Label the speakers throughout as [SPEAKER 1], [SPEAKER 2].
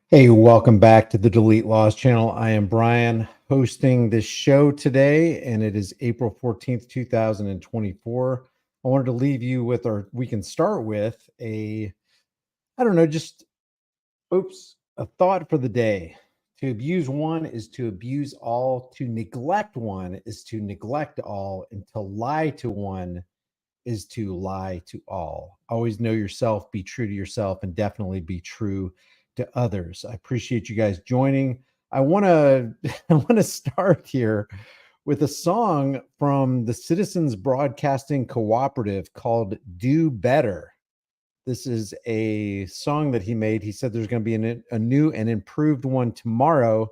[SPEAKER 1] Hey, welcome back to the Delete Laws channel. I am Brian hosting this show today, and it is April 14th, 2024. I wanted to leave you with, or we can start with a thought for the day. To abuse one is to abuse all, to neglect one is to neglect all, and to lie to one is to lie to all. Always know yourself, be true to yourself, and definitely be true to others. I appreciate you guys joining. I want to start here with a song from the Citizens Broadcasting Cooperative called Do Better. This is a song that he made. He said there's going to be a new and improved one tomorrow,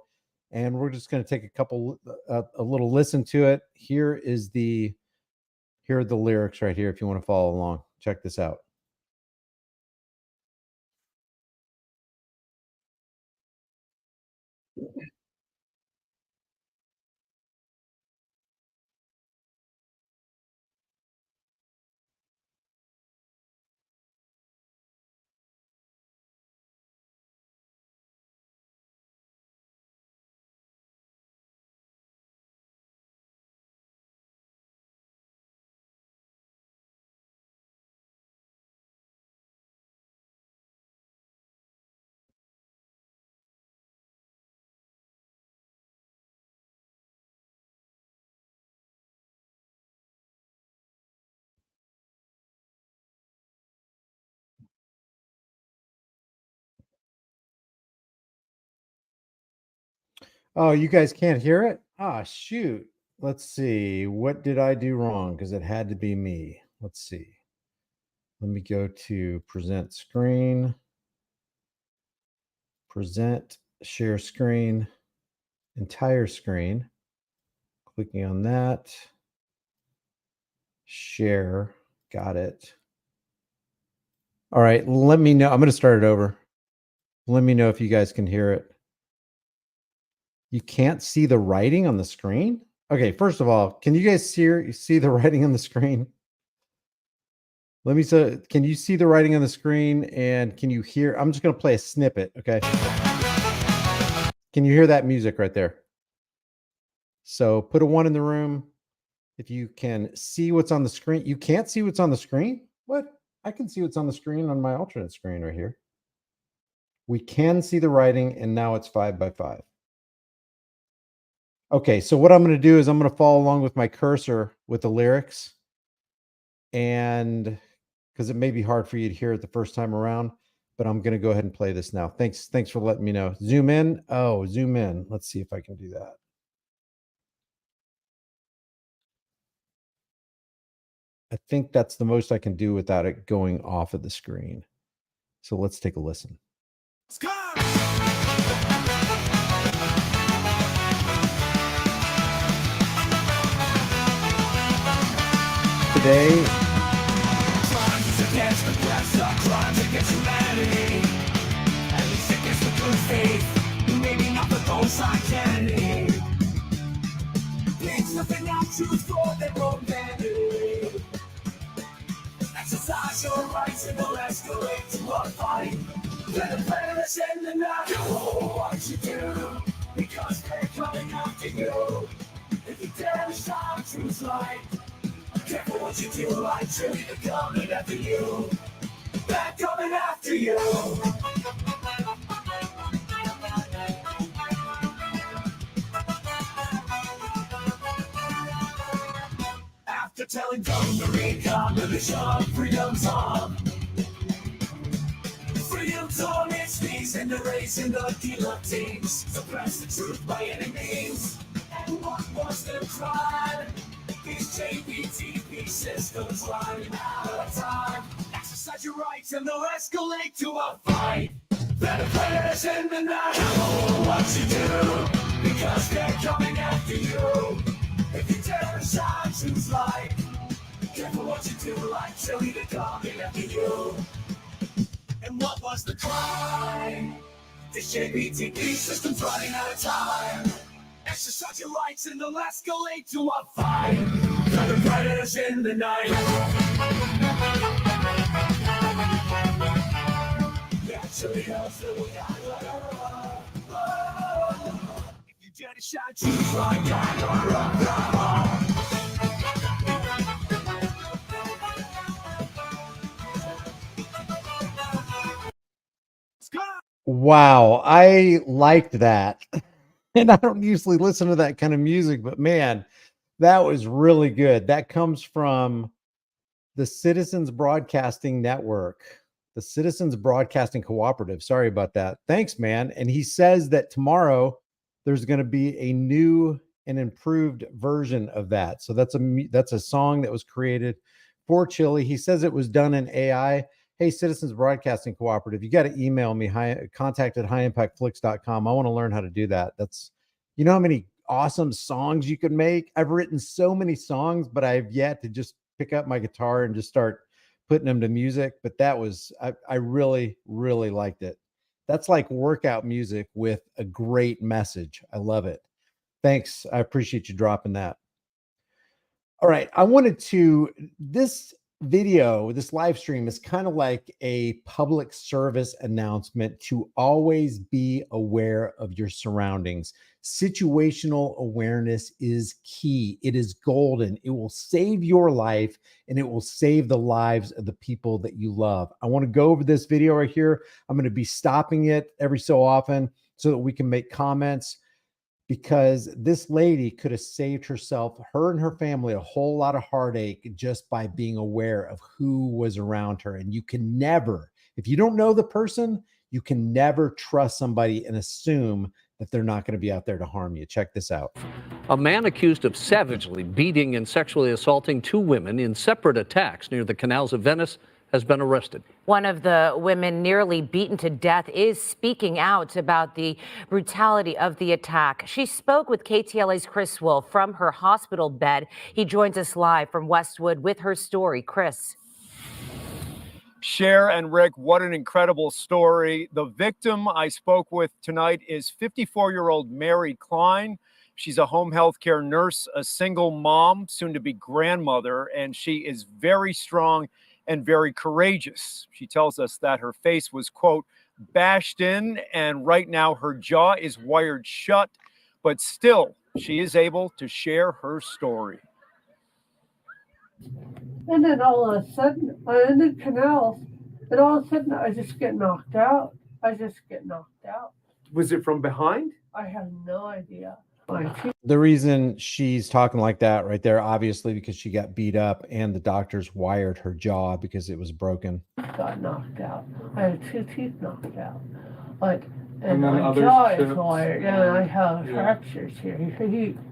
[SPEAKER 1] and we're just going to take a little listen to it. Here are the lyrics right here if you want to follow along. Check this out. Oh, you guys can't hear it? Ah, shoot. Let's see. What did I do wrong? Because it had to be me. Let's see. Let me go to present screen, present, share screen, entire screen. Clicking on that. Share. Got it. All right. Let me know. I'm going to start it over. Let me know if you guys can hear it. You can't see the writing on the screen? Okay, first of all, can you guys see the writing on the screen? Let me say, can you see the writing on the screen and can you hear? I'm just going to play a snippet, okay? Can you hear that music right there? So put a 1 in the room. If you can see what's on the screen. You can't see what's on the screen? What? I can see what's on the screen on my alternate screen right here. We can see the writing, and now it's 5 by 5. Okay, so what I'm going to do is I'm going to follow along with my cursor with the lyrics, and because it may be hard for you to hear it the first time around, but I'm going to go ahead and play this now. Thanks for letting me know. Zoom in. Oh, zoom in. Let's see if I can do that. I think that's the most I can do without it going off of the screen. So let's take a listen. Today,
[SPEAKER 2] crimes against the class are crimes against humanity. At least against the good faith, maybe not for those identity. Things nothing out truth for their own vanity. Exercise your rights and they'll escalate to a fight. Let the players in the night do what you do, because they're coming after you. If you dare to shine truth's light, careful what you do, like Chille, they're coming after you. They're coming after you. After telling them the recombination, freedom's on. Freedom's on its knees and erasing the guillotines. Suppress the truth by any means. And what was the crime? These JPTP systems running out of time. Exercise your rights and they'll escalate to a fight. Better players in the night know what you do, because they're coming after you. If you dare to shine truth's light, careful what you do, like Chille, they're coming after you. And what was the crime? This JPTP system's running out of time. Exercise your rights and they'll escalate to a fight. They're the predators in the night. Yeah, You get a shot, choose one guy.
[SPEAKER 1] Wow, I liked that. And I don't usually listen to that kind of music, but man, that was really good. That comes from the Citizens Broadcasting Network, the Citizens Broadcasting Cooperative. Sorry about that. Thanks, man. And he says that tomorrow there's going to be a new and improved version of that. So that's a song that was created for Chille. He says it was done in AI. Hey, Citizens Broadcasting Cooperative, you got to email me, contact at highimpactflix.com. I want to learn how to do that. You know how many awesome songs you can make? I've written so many songs, but I've yet to just pick up my guitar and just start putting them to music. But I really, really liked it. That's like workout music with a great message. I love it. Thanks. I appreciate you dropping that. All right. This video, this live stream is kind of like a public service announcement to always be aware of your surroundings. Situational awareness is key. It is golden. It will save your life and it will save the lives of the people that you love. I want to go over this video right here. I'm going to be stopping it every so often so that we can make comments, because this lady could have saved herself, her and her family, a whole lot of heartache just by being aware of who was around her. And you can never, if you don't know the person, you can never trust somebody and assume that they're not going to be out there to harm you. Check this out.
[SPEAKER 3] A man accused of savagely beating and sexually assaulting 2 women in separate attacks near the canals of Venice has been arrested.
[SPEAKER 4] One of the women nearly beaten to death is speaking out about the brutality of the attack. She spoke with KTLA's Chris Wolf from her hospital bed. He joins us live from Westwood with her story. Chris.
[SPEAKER 5] Cher and Rick, what an incredible story. The victim I spoke with tonight is 54-year-old Mary Klein. She's a home health care nurse, a single mom, soon to be grandmother, and she is very strong and very courageous. She tells us that her face was, quote, bashed in, and right now her jaw is wired shut, but still she is able to share her story.
[SPEAKER 6] And then all of a sudden, I'm in the canals, and all of a sudden I just get knocked out.
[SPEAKER 5] Was it from behind?
[SPEAKER 6] I have no idea.
[SPEAKER 1] The reason she's talking like that right there, obviously, because she got beat up and the doctors wired her jaw because it was broken.
[SPEAKER 6] Got knocked out. I had 2 teeth knocked out. And my jaw is wired, and I have fractures here.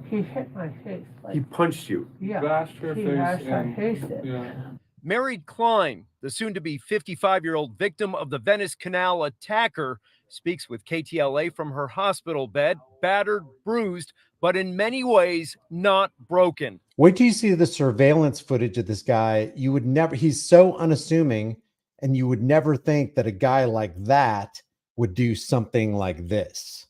[SPEAKER 6] He hit my face.
[SPEAKER 5] He punched you?
[SPEAKER 6] Yeah.
[SPEAKER 7] Bashed her face.
[SPEAKER 6] Yeah.
[SPEAKER 5] Mary Klein, the soon-to-be 55-year-old victim of the Venice Canal attacker, speaks with KTLA from her hospital bed, battered, bruised, but in many ways not broken.
[SPEAKER 1] Wait till you see the surveillance footage of this guy. You would never, he's so unassuming, and you would never think that a guy like that would do something like this.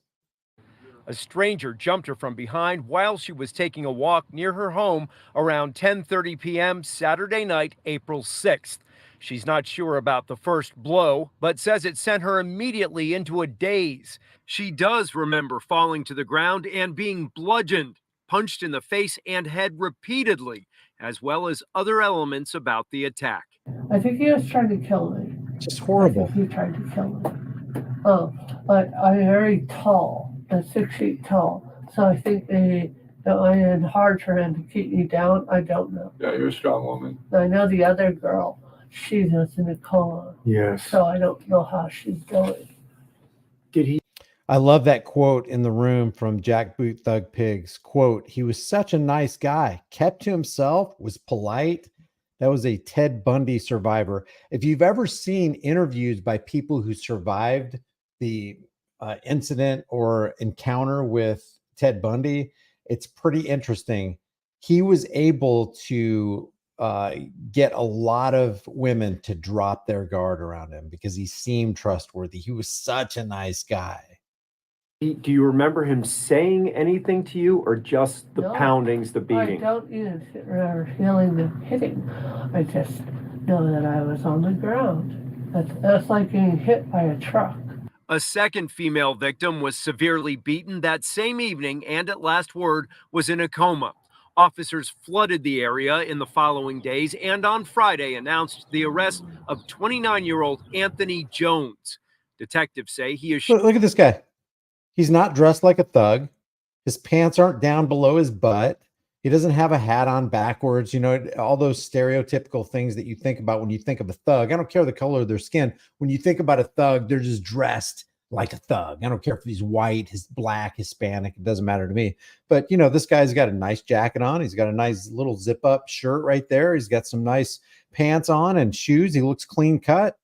[SPEAKER 5] A stranger jumped her from behind while she was taking a walk near her home around 10:30 p.m. Saturday night, April 6th. She's not sure about the first blow, but says it sent her immediately into a daze. She does remember falling to the ground and being bludgeoned, punched in the face and head repeatedly, as well as other elements about the attack.
[SPEAKER 6] I think he was trying to kill me.
[SPEAKER 1] Just horrible.
[SPEAKER 6] He tried to kill me. But I'm very tall. I'm 6 feet tall. So I think maybe it might have been hard for him to keep me down. I don't know.
[SPEAKER 7] Yeah, you're a strong woman.
[SPEAKER 6] I know the other girl, she was in a coma.
[SPEAKER 5] Yes.
[SPEAKER 6] So I don't know how she's going.
[SPEAKER 1] I love that quote in the room from Jackboot Thug Pigs. Quote, he was such a nice guy, kept to himself, was polite. That was a Ted Bundy survivor. If you've ever seen interviews by people who survived the incident or encounter with Ted Bundy, it's pretty interesting. He was able to get a lot of women to drop their guard around him because he seemed trustworthy. He was such a nice guy.
[SPEAKER 8] Do you remember him saying anything to you, or just the poundings, the beating?
[SPEAKER 6] I don't even remember feeling the hitting. I just know that I was on the ground. That's like getting hit by a truck.
[SPEAKER 5] A second female victim was severely beaten that same evening and at last word was in a coma. Officers flooded the area in the following days and on Friday announced the arrest of 29-year-old Anthony Jones. Detectives say he is...
[SPEAKER 1] Look at this guy. He's not dressed like a thug. His pants aren't down below his butt. He doesn't have a hat on backwards. You know, all those stereotypical things that you think about when you think of a thug. I don't care the color of their skin. When you think about a thug, they're just dressed like a thug. I don't care if he's white, he's black, Hispanic. It doesn't matter to me. But, you know, this guy's got a nice jacket on. He's got a nice little zip up shirt right there. He's got some nice pants on and shoes. He looks clean cut.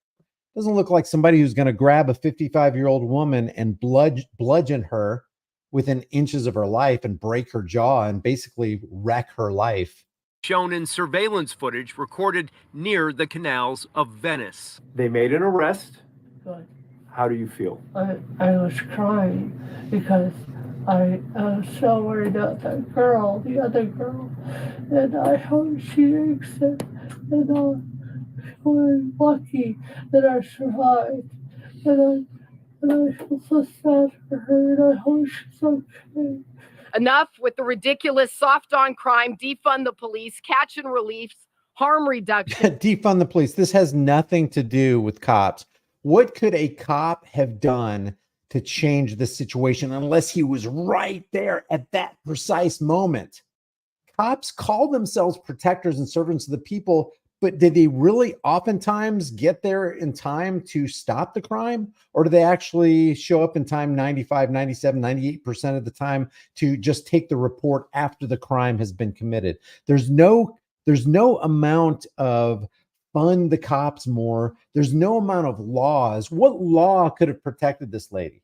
[SPEAKER 1] Doesn't look like somebody who's going to grab a 55-year-old woman and bludgeon her within inches of her life and break her jaw and basically wreck her life.
[SPEAKER 5] Shown in surveillance footage recorded near the canals of Venice.
[SPEAKER 8] They made an arrest.
[SPEAKER 6] Good.
[SPEAKER 8] How do you feel?
[SPEAKER 6] I was crying because I was so worried about that girl, the other girl, and I hope she makes it. And we're lucky that I survived, and I feel so sad for her, and I hope she's okay.
[SPEAKER 9] Enough with the ridiculous soft on crime, defund the police, catch and release, harm reduction.
[SPEAKER 1] Defund the police. This has nothing to do with cops. What could a cop have done to change the situation unless he was right there at that precise moment? Cops call themselves protectors and servants of the people, but did they really oftentimes get there in time to stop the crime? Or do they actually show up in time 95, 97, 98% of the time to just take the report after the crime has been committed? There's no amount of fund the cops more. There's no amount of laws. What law could have protected this lady?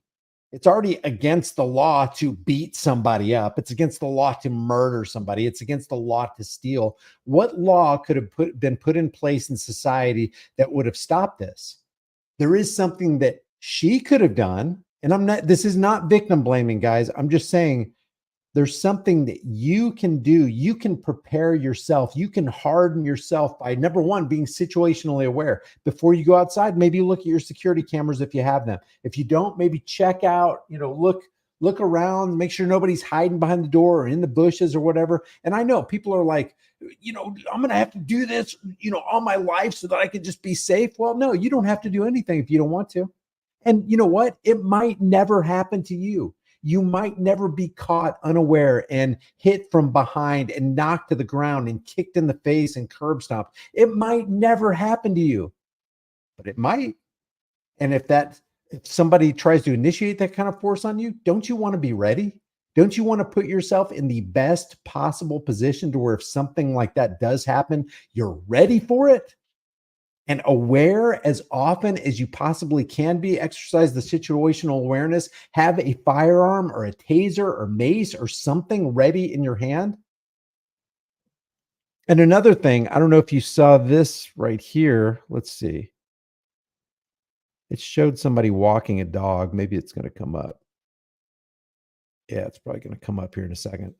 [SPEAKER 1] It's already against the law to beat somebody up. It's against the law to murder somebody. It's against the law to steal. What law could have been put in place in society that would have stopped this? There is something that she could have done. And this is not victim blaming, guys. I'm just saying there's something that you can do. You can prepare yourself. You can harden yourself by, number one, being situationally aware. Before you go outside, maybe look at your security cameras if you have them. If you don't, maybe check out, look around, make sure nobody's hiding behind the door or in the bushes or whatever. And I know people are like, I'm going to have to do this, all my life so that I can just be safe. Well, no, you don't have to do anything if you don't want to. And you know what? It might never happen to you. You might never be caught unaware and hit from behind and knocked to the ground and kicked in the face and curb stomped. It might never happen to you, but it might. And if somebody tries to initiate that kind of force on you, don't you want to be ready? Don't you want to put yourself in the best possible position to where if something like that does happen, you're ready for it? And aware as often as you possibly can be, exercise the situational awareness, have a firearm or a taser or mace or something ready in your hand. And another thing, I don't know if you saw this right here. Let's see. It showed somebody walking a dog. Maybe it's going to come up. Yeah, it's probably going to come up here in a second.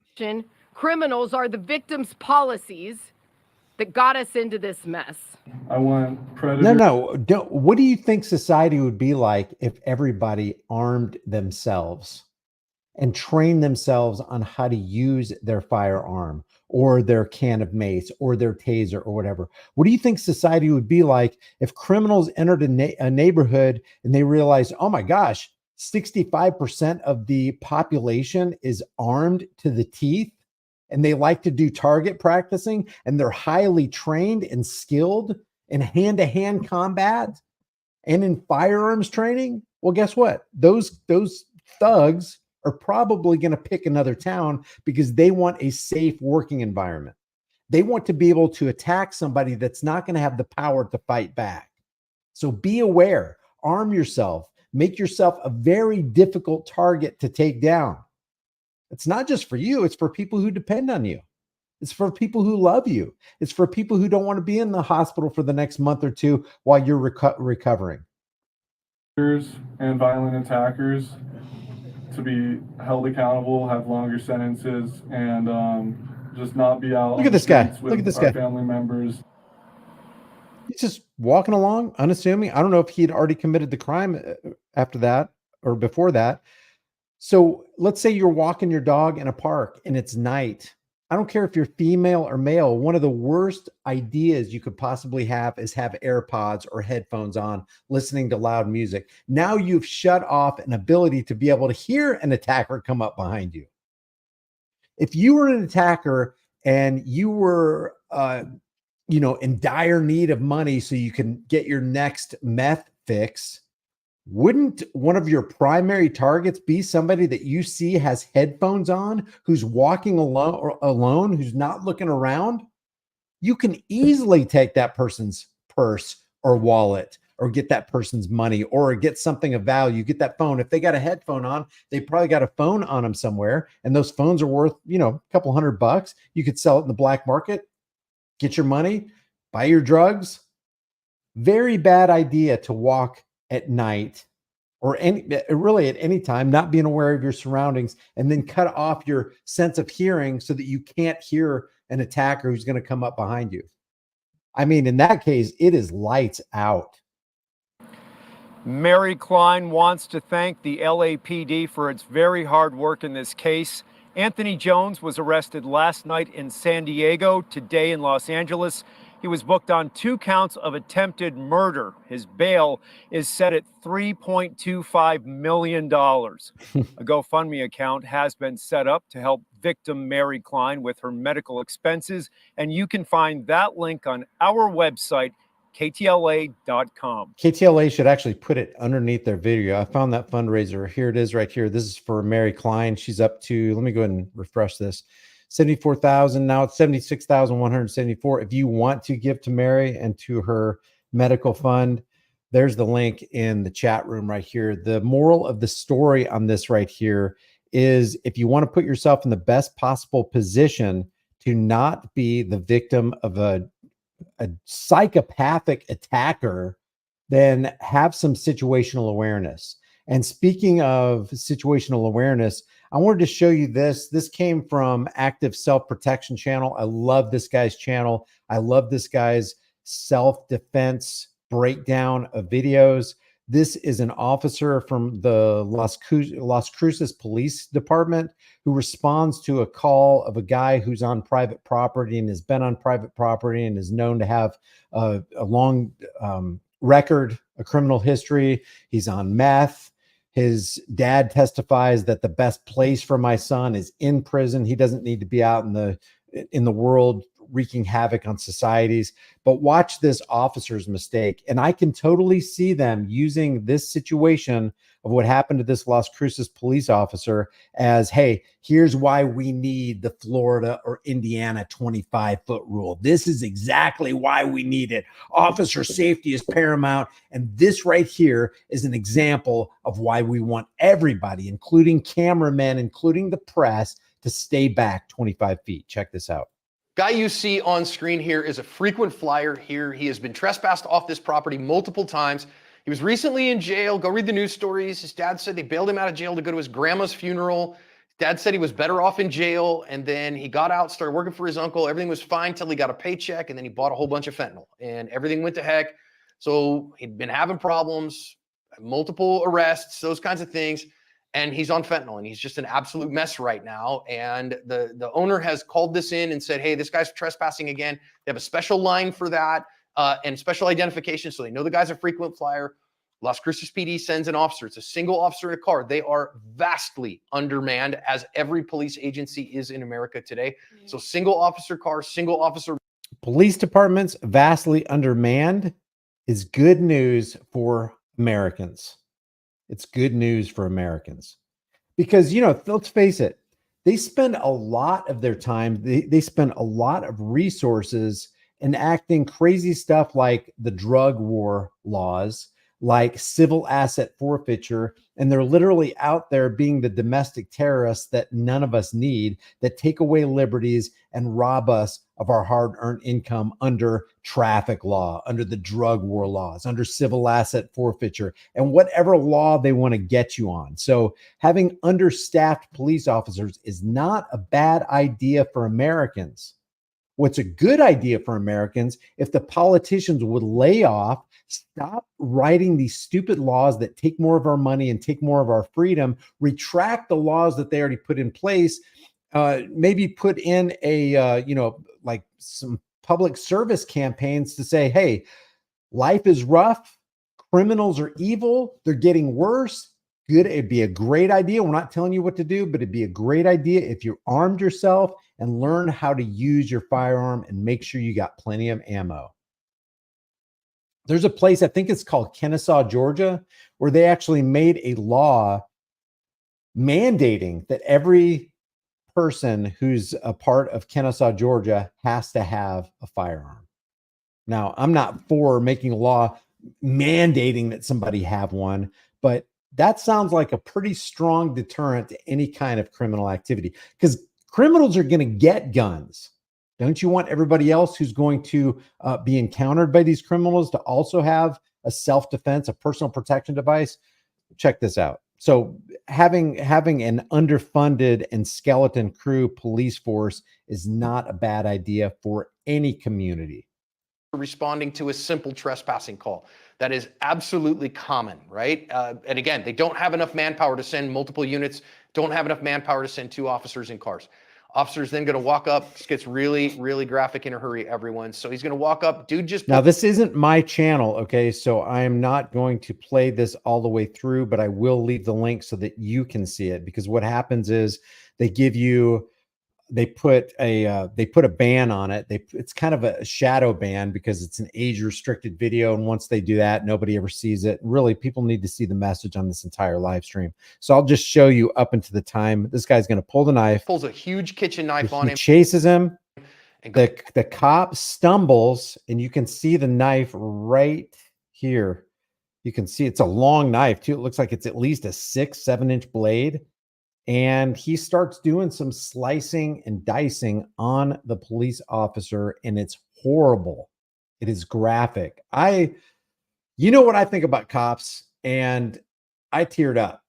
[SPEAKER 9] Criminals are the victim's policies that got us into this mess.
[SPEAKER 7] I want predators.
[SPEAKER 1] No. What do you think society would be like if everybody armed themselves and trained themselves on how to use their firearm or their can of mace or their taser or whatever? What do you think society would be like if criminals entered a neighborhood and they realized, oh my gosh, 65% of the population is armed to the teeth? And they like to do target practicing, and they're highly trained and skilled in hand-to-hand combat and in firearms training. Well, guess what? Those thugs are probably going to pick another town because they want a safe working environment. They want to be able to attack somebody that's not going to have the power to fight back. So be aware, arm yourself, make yourself a very difficult target to take down. It's not just for you. It's for people who depend on you. It's for people who love you. It's for people who don't want to be in the hospital for the next month or two while you're recovering.
[SPEAKER 7] And violent attackers to be held accountable, have longer sentences, and just not be out.
[SPEAKER 1] Look at this guy. Look at this guy.
[SPEAKER 7] Family members.
[SPEAKER 1] He's just walking along, unassuming. I don't know if he had already committed the crime after that or before that. So let's say you're walking your dog in a park and it's night. I don't care if you're female or male. One of the worst ideas you could possibly have is have AirPods or headphones on, listening to loud music. Now you've shut off an ability to be able to hear an attacker come up behind you. If you were an attacker and you were, in dire need of money so you can get your next meth fix, wouldn't one of your primary targets be somebody that you see has headphones on, who's walking alone, who's not looking around? You can easily take that person's purse or wallet or get that person's money or get something of value, get that phone. If they got a headphone on, they probably got a phone on them somewhere, and those phones are worth, a couple $100. You could sell it in the black market, get your money, buy your drugs. Very bad idea to walk at night or really at any time, not being aware of your surroundings, and then cut off your sense of hearing so that you can't hear an attacker who's going to come up behind you. I mean, in that case, it is lights out.
[SPEAKER 5] Mary Klein wants to thank the LAPD for its very hard work in this case. Anthony Jones was arrested last night in San Diego, today in Los Angeles. He was booked on 2 counts of attempted murder. His bail is set at $3.25 million. A GoFundMe account has been set up to help victim Mary Klein with her medical expenses, and you can find that link on our website, ktla.com.
[SPEAKER 1] KTLA should actually put it underneath their video. I found that fundraiser. Here it is right here. This is for Mary Klein. She's up to, let me go ahead and refresh this, 74,000. Now it's 76,174. If you want to give to Mary and to her medical fund, there's the link in the chat room right here. The moral of the story on this right here is, if you want to put yourself in the best possible position to not be the victim of a psychopathic attacker, then have some situational awareness. And speaking of situational awareness, I wanted to show you this. This came from Active Self-Protection channel. I love this guy's channel. I love this guy's self-defense breakdown of videos. This is an officer from the Las Cruces Police Department who responds to a call of a guy who's on private property and has been on private property and is known to have a long record, a criminal history. He's on meth. His dad testifies that the best place for my son is in prison. He doesn't need to be out in the world wreaking havoc on societies. But watch this officer's mistake. And I can totally see them using this situation of what happened to this Las Cruces police officer as, hey, here's why we need the Florida or Indiana 25-foot rule. This is exactly why we need it. Officer safety is paramount. And this right here is an example of why we want everybody, including cameramen, including the press, to stay back 25 feet. Check this out.
[SPEAKER 10] Guy you see on screen here is a frequent flyer here. He has been trespassed off this property multiple times. He was recently in jail. Go read the news stories. His dad said they bailed him out of jail to go to his grandma's funeral. Dad said he was better off in jail, and then he got out, started working for his uncle. Everything was fine till he got a paycheck, and then he bought a whole bunch of fentanyl, and everything went to heck. So he'd been having problems, multiple arrests, those kinds of things. And he's on fentanyl, and he's just an absolute mess right now. And the owner has called this in and said, hey, this guy's trespassing again. They have a special line for that and special identification, so they know the guy's a frequent flyer. Las Cruces PD sends an officer. It's a single officer in a car. They are vastly undermanned, as every police agency is in America today. So single officer car, single officer.
[SPEAKER 1] Police departments vastly undermanned is good news for Americans. It's good news for Americans because, let's face it, they spend a lot of their time, they spend a lot of resources enacting crazy stuff like the drug war laws, like civil asset forfeiture, and they're literally out there being the domestic terrorists that none of us need, that take away liberties and rob us of our hard-earned income under traffic law, under the drug war laws, under civil asset forfeiture, and whatever law they want to get you on. So having understaffed police officers is not a bad idea for Americans. what's a good idea for Americans if the politicians would lay off, stop writing these stupid laws that take more of our money and take more of our freedom, retract the laws that they already put in place, maybe put in a, like some public service campaigns to say, hey, life is rough. Criminals are evil. They're getting worse. Good. It'd be a great idea. We're not telling you what to do, but it'd be a great idea if you armed yourself and learn how to use your firearm and make sure you got plenty of ammo. There's a place, I think it's called Kennesaw, Georgia, where they actually made a law mandating that every person who's a part of Kennesaw, Georgia has to have a firearm. Now, I'm not for making a law mandating that somebody have one, but that sounds like a pretty strong deterrent to any kind of criminal activity, because criminals are going to get guns. Don't you want everybody else who's going to be encountered by these criminals to also have a self-defense, a personal protection device? Check this out. So having an underfunded and skeleton crew police force is not a bad idea for any community.
[SPEAKER 10] Responding to a simple trespassing call. That is absolutely common, right? And again, they don't have enough manpower to send multiple units, don't have enough manpower to send 2 officers in cars. Officer's then going to walk up. This gets really, really graphic in a hurry, everyone. So he's going to walk up. Dude just...
[SPEAKER 1] Now, this isn't my channel, okay? So I am not going to play this all the way through, but I will leave the link so that you can see it, because what happens is they give you... They put a ban on it. It's kind of a shadow ban because it's an age restricted video. And once they do that, nobody ever sees it. Really, people need to see the message on this entire live stream. So I'll just show you up into the time. This guy's going to pull the knife.
[SPEAKER 10] Pulls a huge kitchen knife on him.
[SPEAKER 1] Chases him. The cop stumbles, and you can see the knife right here. You can see it's a long knife too. It looks like it's at least a 6-7 inch blade. And he starts doing some slicing and dicing on the police officer, and it's horrible. It is graphic. You know what I think about cops, and I teared up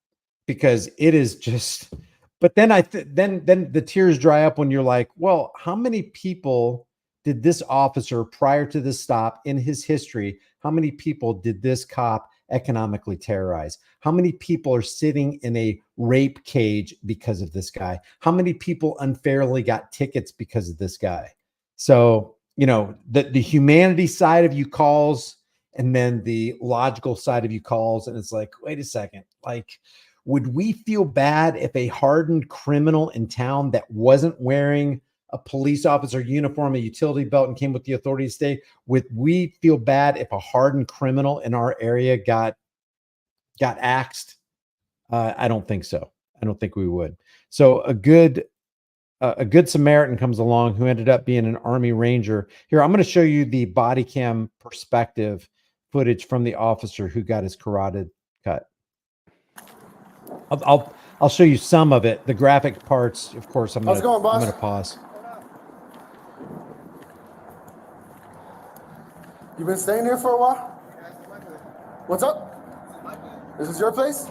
[SPEAKER 1] because it is just, but then then the tears dry up when you're like, well, how many people did this officer prior to this stop in his history, how many people did this cop economically terrorize? How many people are sitting in a rape cage because of this guy? How many people unfairly got tickets because of this guy? So, the humanity side of you calls, and then the logical side of you calls, and it's like, wait a second, like, would we feel bad if a hardened criminal in town that wasn't wearing a police officer uniform, a utility belt, and came with the authority to stay? Would we feel bad if a hardened criminal in our area got axed? I don't think so. I don't think we would. So a good Samaritan comes along who ended up being an Army Ranger. Here, I'm going to show you the body cam perspective footage from the officer who got his carotid cut. I'll show you some of it. The graphic parts, of course, I'm going to pause.
[SPEAKER 11] You been staying here for a while? What's up? This is your place?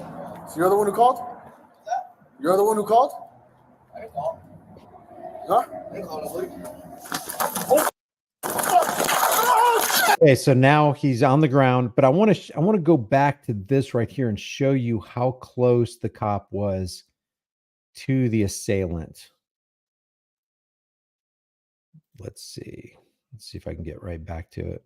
[SPEAKER 11] So you're the one who called? You're the one who called? I didn't call. Huh? I didn't call.
[SPEAKER 1] Okay, so now he's on the ground, but I want to go back to this right here and show you how close the cop was to the assailant. Let's see if I can get right back to it.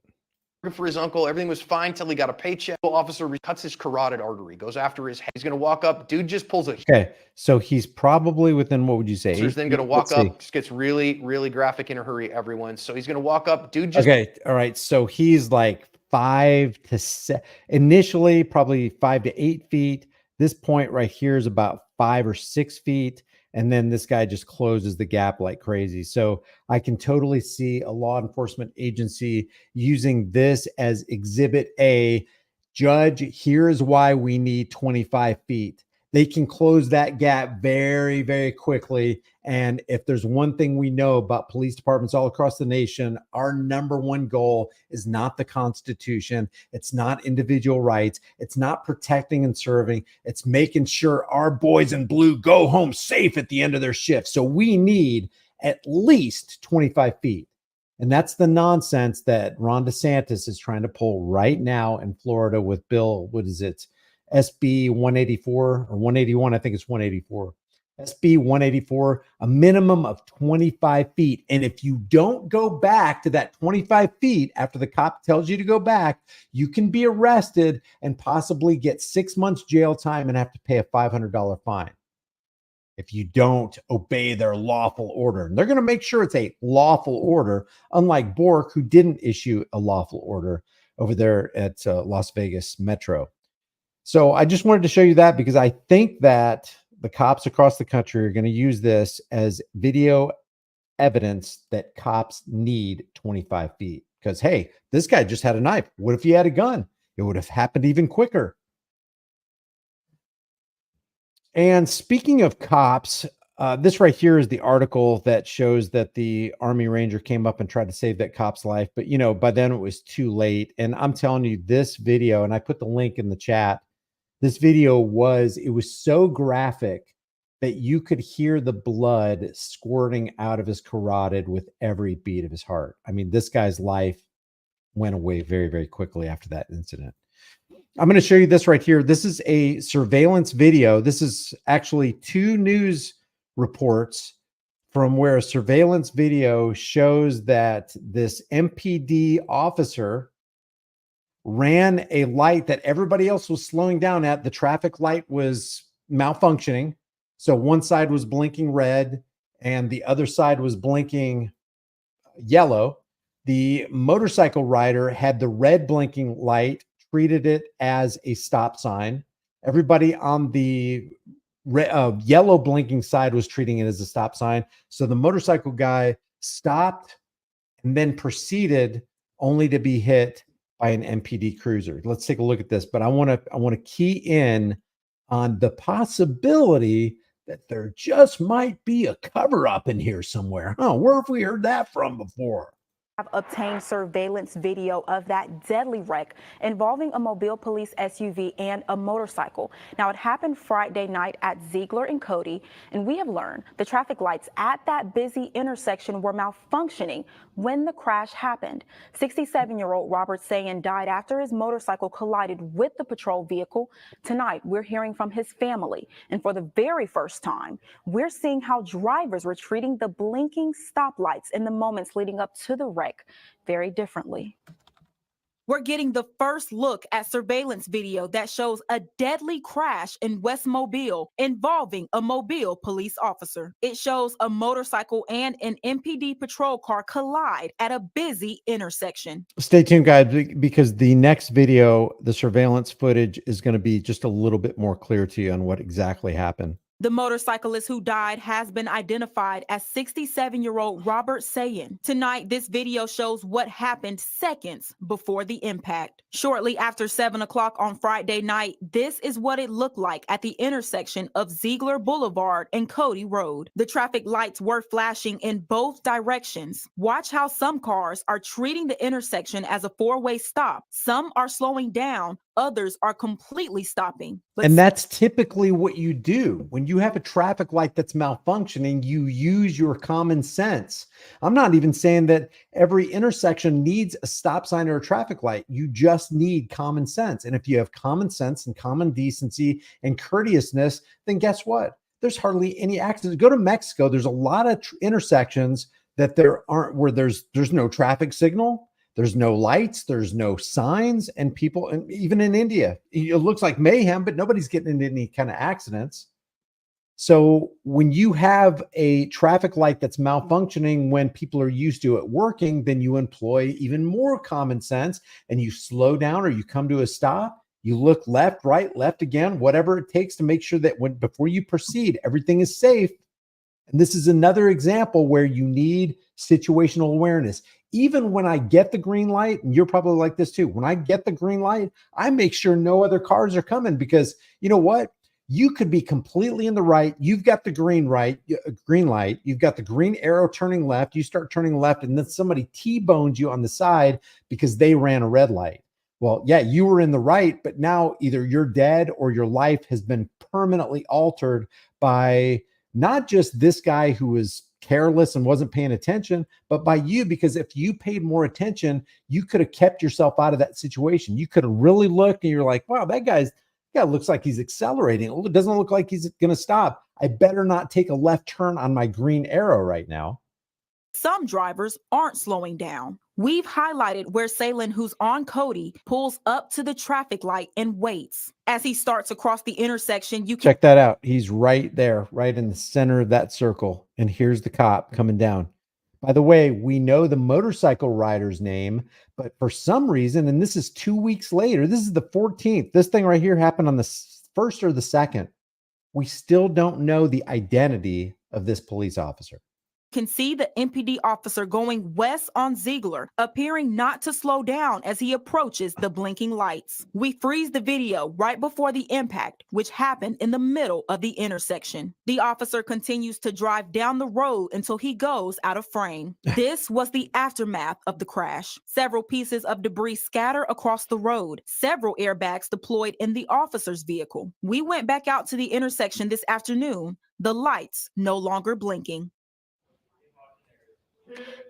[SPEAKER 10] For his uncle, everything was fine till he got a paycheck. Officer cuts his carotid artery, goes after his head. He's going to walk up. Dude just pulls a...
[SPEAKER 1] Okay, so he's probably within, what would you say?
[SPEAKER 10] He's then going to walk up. This gets really, really graphic in a hurry, everyone. So he's going to walk up. Dude just...
[SPEAKER 1] Okay, all right. So he's like 5 to 7, initially probably 5 to 8 feet. This point right here is about 5 or 6 feet. And then this guy just closes the gap like crazy. So I can totally see a law enforcement agency using this as Exhibit A. Judge, here is why we need 25 feet. They can close that gap very, very quickly. And if there's one thing we know about police departments all across the nation, our #1 goal is not the Constitution. It's not individual rights. It's not protecting and serving. It's making sure our boys in blue go home safe at the end of their shift. So we need at least 25 feet. And that's the nonsense that Ron DeSantis is trying to pull right now in Florida with Bill, what is it? SB 184 or 181. I think it's 184. SB 184, a minimum of 25 feet. And if you don't go back to that 25 feet after the cop tells you to go back, you can be arrested and possibly get 6 months jail time and have to pay a $500 fine if you don't obey their lawful order. And they're going to make sure it's a lawful order, unlike Bork, who didn't issue a lawful order over there at Las Vegas Metro. So I just wanted to show you that because I think that the cops across the country are going to use this as video evidence that cops need 25 feet. Because, hey, this guy just had a knife. What if he had a gun? It would have happened even quicker. And speaking of cops, this right here is the article that shows that the Army Ranger came up and tried to save that cop's life. But, you know, by then it was too late. And I'm telling you, this video, and I put the link in the chat, this video was so graphic that you could hear the blood squirting out of his carotid with every beat of his heart. I mean, this guy's life went away very, very quickly after that incident. I'm going to show you this right here. This is a surveillance video. This is actually 2 news reports from where a surveillance video shows that this MPD officer ran a light that everybody else was slowing down at. The traffic light was malfunctioning. So one side was blinking red and the other side was blinking yellow. The motorcycle rider had the red blinking light, treated it as a stop sign. Everybody on the yellow blinking side was treating it as a stop sign. So the motorcycle guy stopped and then proceeded only to be hit by an MPD cruiser. Let's take a look at this, but I want to key in on the possibility that there just might be a cover up in here somewhere. Oh, where have we heard that from before?
[SPEAKER 12] Have obtained surveillance video of that deadly wreck involving a Mobile police SUV and a motorcycle. Now, it happened Friday night at Ziegler and Cody, and we have learned the traffic lights at that busy intersection were malfunctioning when the crash happened. 67-year-old Robert Sayin died after his motorcycle collided with the patrol vehicle. Tonight, we're hearing from his family, and for the very first time, we're seeing how drivers were treating the blinking stoplights in the moments leading up to the wreck very differently. We're getting the first look at surveillance video that shows a deadly crash in West Mobile involving a Mobile police officer. It shows a motorcycle and an MPD patrol car collide at a busy intersection. Stay tuned, guys, because the next video, the surveillance footage, is going to be just a little bit more clear to you on what exactly happened. The motorcyclist who died has been identified as 67-year-old Robert Sayin. Tonight, this video shows what happened seconds before the impact. Shortly after 7 o'clock on Friday night, this is what it looked like at the intersection of Ziegler Boulevard and Cody Road. The traffic lights were flashing in both directions. Watch how some cars are treating the intersection as a 4-way stop. Some are slowing down. Others are completely stopping. And that's typically what you do. When you have a traffic light that's malfunctioning, you use your common sense. I'm not even saying that every intersection needs a stop sign or a traffic light. You just need common sense. And if you have common sense and common decency and courteousness, then guess what? There's hardly any accidents. Go to Mexico. There's a lot of intersections that there aren't, where there's no traffic signal. There's no lights, there's no signs, and people, and even in India, it looks like mayhem, but nobody's getting into any kind of accidents. So when you have a traffic light that's malfunctioning when people are used to it working, then you employ even more common sense and you slow down or you come to a stop. You look left, right, left again, whatever it takes to make sure that before you proceed, everything is safe. And this is another example where you need situational awareness. Even when I get the green light, and you're probably like this too, when I get the green light, I make sure no other cars are coming, because you know what? You could be completely in the right. You've got the green light. You've got the green arrow turning left. You start turning left, and then somebody T-bones you on the side because they ran a red light. Well, yeah, you were in the right, but now either you're dead or your life has been permanently altered by not just this guy who was
[SPEAKER 1] careless and wasn't paying attention, but by you, because if you paid more attention, you could have kept yourself out of that situation. You could have really looked and you're like, wow, that guy looks like he's accelerating. It doesn't look like he's going to stop. I better not take a left turn on my green arrow right now.
[SPEAKER 12] Some drivers aren't slowing down. We've highlighted where Salen, who's on Cody, pulls up to the traffic light and waits. As he starts across the intersection, you can
[SPEAKER 1] check that out. He's right there, right in the center of that circle. And here's the cop coming down. By the way, we know the motorcycle rider's name, but for some reason, and this is 2 weeks later, this is the 14th. This thing right here happened on the 1st or the 2nd. We still don't know the identity of this police officer.
[SPEAKER 12] Can see the MPD officer going west on Ziegler, appearing not to slow down as he approaches the blinking lights. We freeze the video right before the impact, which happened in the middle of the intersection. The officer continues to drive down the road until he goes out of frame. This was the aftermath of the crash. Several pieces of debris scatter across the road, several airbags deployed in the officer's vehicle. We went back out to the intersection this afternoon, the lights no longer blinking.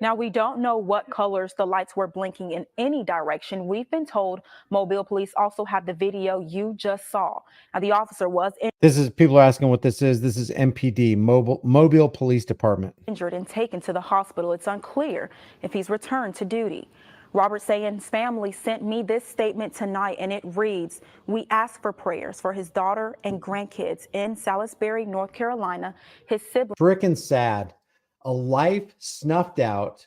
[SPEAKER 12] Now, we don't know what colors the lights were blinking in any direction. We've been told Mobile police also have the video you just saw. Now, the officer was
[SPEAKER 1] people are asking what this is. This is MPD, Mobile Police Department.
[SPEAKER 12] Injured and taken to the hospital. It's unclear if he's returned to duty. Robert Sayen's family sent me this statement tonight, and it reads, "We ask for prayers for his daughter and grandkids in Salisbury, North Carolina. His siblings."
[SPEAKER 1] Freaking sad. A life snuffed out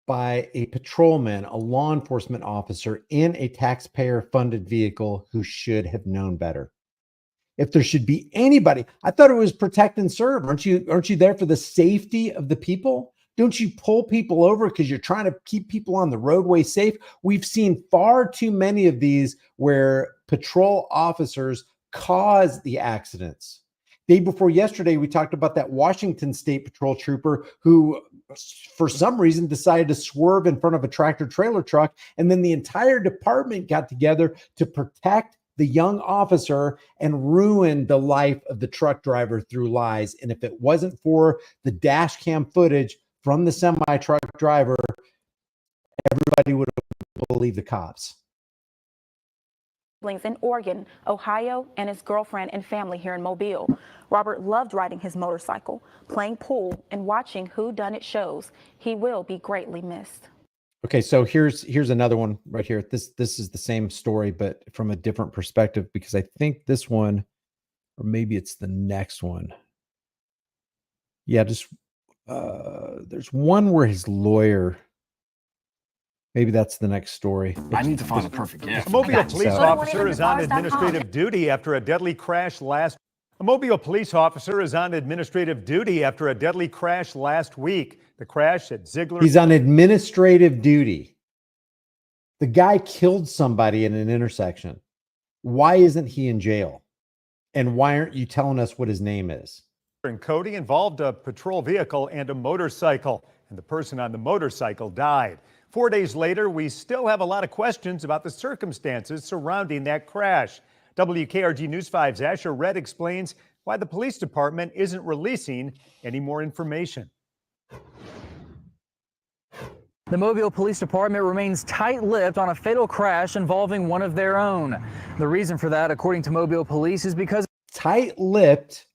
[SPEAKER 1] by a patrolman, a law enforcement officer in a taxpayer-funded vehicle who should have known better. If there should be anybody, I thought it was protect and serve. Aren't you there for the safety of the people? Don't you pull people over because you're trying to keep people on the roadway safe? We've seen far too many of these where patrol officers cause the accidents. Day before yesterday, we talked about that Washington State Patrol trooper who, for some reason, decided to swerve in front of a tractor trailer truck. And then the entire department got together to protect the young officer and ruin the life of the truck driver through lies. And if it wasn't for the dash cam footage from the semi truck driver, everybody would have believed the cops.
[SPEAKER 12] In Oregon, Ohio, and his girlfriend and family here in Mobile. Robert loved riding his motorcycle, playing pool, and watching whodunit shows. He will be greatly missed.
[SPEAKER 1] Okay, so here's another one right here. This is the same story, but from a different perspective, because I think this one, or maybe it's the next one. Yeah, just there's one where his lawyer. Maybe that's the next story.
[SPEAKER 13] I need to find the perfect gift.
[SPEAKER 14] A Mobile police officer is on administrative duty after a deadly crash last. A Mobile police officer is on administrative duty after a deadly crash last week. The crash at Ziegler.
[SPEAKER 1] He's on administrative duty. The guy killed somebody in an intersection. Why isn't he in jail? And why aren't you telling us what his name is?
[SPEAKER 14] In Cody involved a patrol vehicle and a motorcycle, and the person on the motorcycle died. 4 days later, we still have a lot of questions about the circumstances surrounding that crash. WKRG News 5's Asher Red explains why the police department isn't releasing any more information.
[SPEAKER 15] The Mobile Police Department remains tight-lipped on a fatal crash involving one of their own. The reason for that, according to Mobile Police, is because
[SPEAKER 1] tight-lipped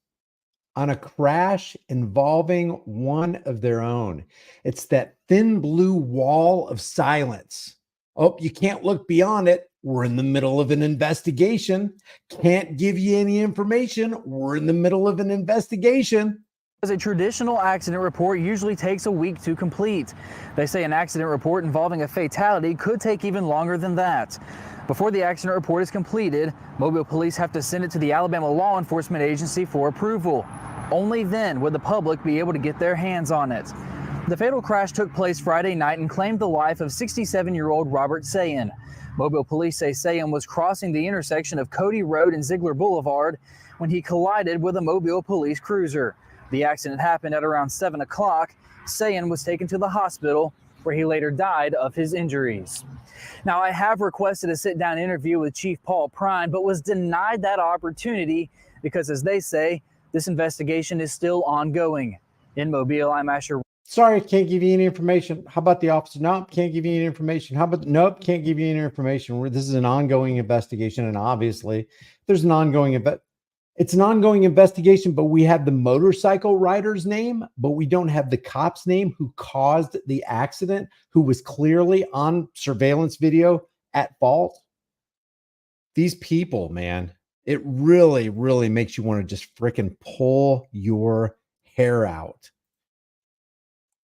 [SPEAKER 1] on a crash involving one of their own. It's that thin blue wall of silence. Oh, you can't look beyond it. We're in the middle of an investigation. Can't give you any information. We're in the middle of an investigation.
[SPEAKER 15] As a traditional accident report usually takes a week to complete. They say an accident report involving a fatality could take even longer than that. Before the accident report is completed, Mobile police have to send it to the Alabama Law Enforcement Agency for approval. Only then would the public be able to get their hands on it. The fatal crash took place Friday night and claimed the life of 67-year-old Robert Sayen. Mobile police say Sayen was crossing the intersection of Cody Road and Ziegler Boulevard when he collided with a Mobile police cruiser. The accident happened at around 7 o'clock. Sayen was taken to the hospital where he later died of his injuries. Now, I have requested a sit-down interview with Chief Paul Prine, but was denied that opportunity because, as they say, this investigation is still ongoing. In Mobile, I'm Asher.
[SPEAKER 1] Sorry, can't give you any information. How about the officer? Nope, can't give you any information. How about nope, can't give you any information. This is an ongoing investigation, and obviously there's an ongoing it's an ongoing investigation, but we have the motorcycle rider's name, but we don't have the cop's name who caused the accident, who was clearly on surveillance video at fault. These people, man, it really, really makes you want to just freaking pull your hair out.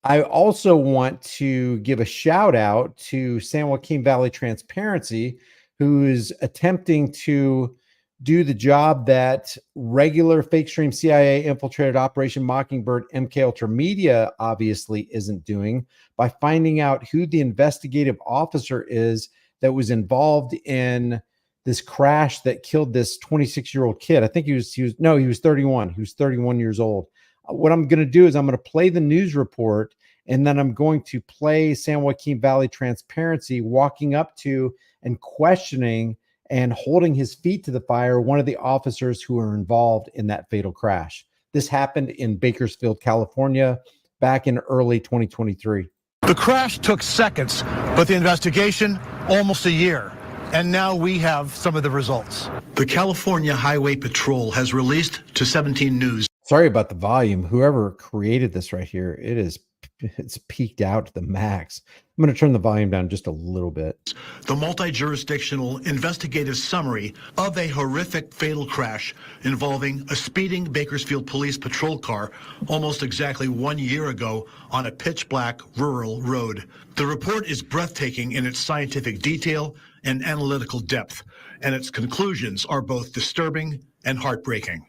[SPEAKER 1] I also want to give a shout out to San Joaquin Valley Transparency, who is attempting to do the job that regular fake stream CIA infiltrated Operation Mockingbird MK Ultra Media obviously isn't doing, by finding out who the investigative officer is that was involved in this crash that killed this 26-year-old kid. I think he was 31. He was 31 years old. What I'm going to do is I'm going to play the news report, and then I'm going to play San Joaquin Valley Transparency walking up to and questioning and holding his feet to the fire one of the officers who were involved in that fatal crash. This happened in Bakersfield, California, back in early 2023.
[SPEAKER 13] The crash took seconds, but the investigation almost a year. And now we have some of the results. The California Highway Patrol has released to 17 News.
[SPEAKER 1] Sorry about the volume. Whoever created this right here, it's peaked out to the max. I'm going to turn the volume down just a little bit.
[SPEAKER 13] The multi-jurisdictional investigative summary of a horrific fatal crash involving a speeding Bakersfield police patrol car almost exactly 1 year ago on a pitch-black rural road. The report is breathtaking in its scientific detail and analytical depth, and its conclusions are both disturbing and heartbreaking.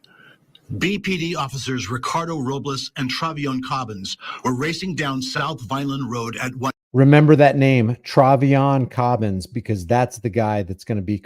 [SPEAKER 13] BPD officers Ricardo Robles and Travion Cobbins were racing down South Vineland Road at one.
[SPEAKER 1] Remember that name, Travion Cobbins, because that's the guy that's going to be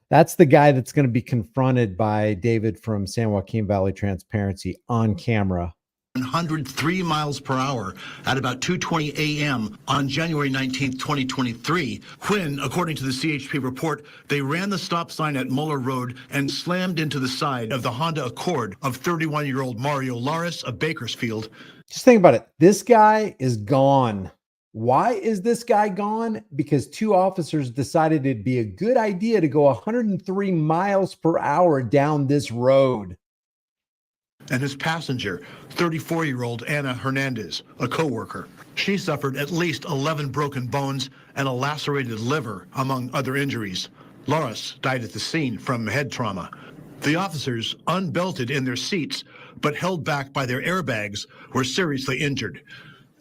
[SPEAKER 1] that's the guy that's going to be confronted by David from San Joaquin Valley Transparency on camera.
[SPEAKER 13] 103 miles per hour at about 2:20 a.m. on January 19, 2023, when, according to the CHP report, they ran the stop sign at Muller Road and slammed into the side of the Honda Accord of 31-year-old Mario Laris of Bakersfield.
[SPEAKER 1] Just think about it. This guy is gone. Why is this guy gone? Because two officers decided it'd be a good idea to go 103 miles per hour down this road.
[SPEAKER 13] And his passenger, 34-year-old Anna Hernandez, a co-worker. She suffered at least 11 broken bones and a lacerated liver, among other injuries. Laris died at the scene from head trauma. The officers, unbelted in their seats, but held back by their airbags, were seriously injured.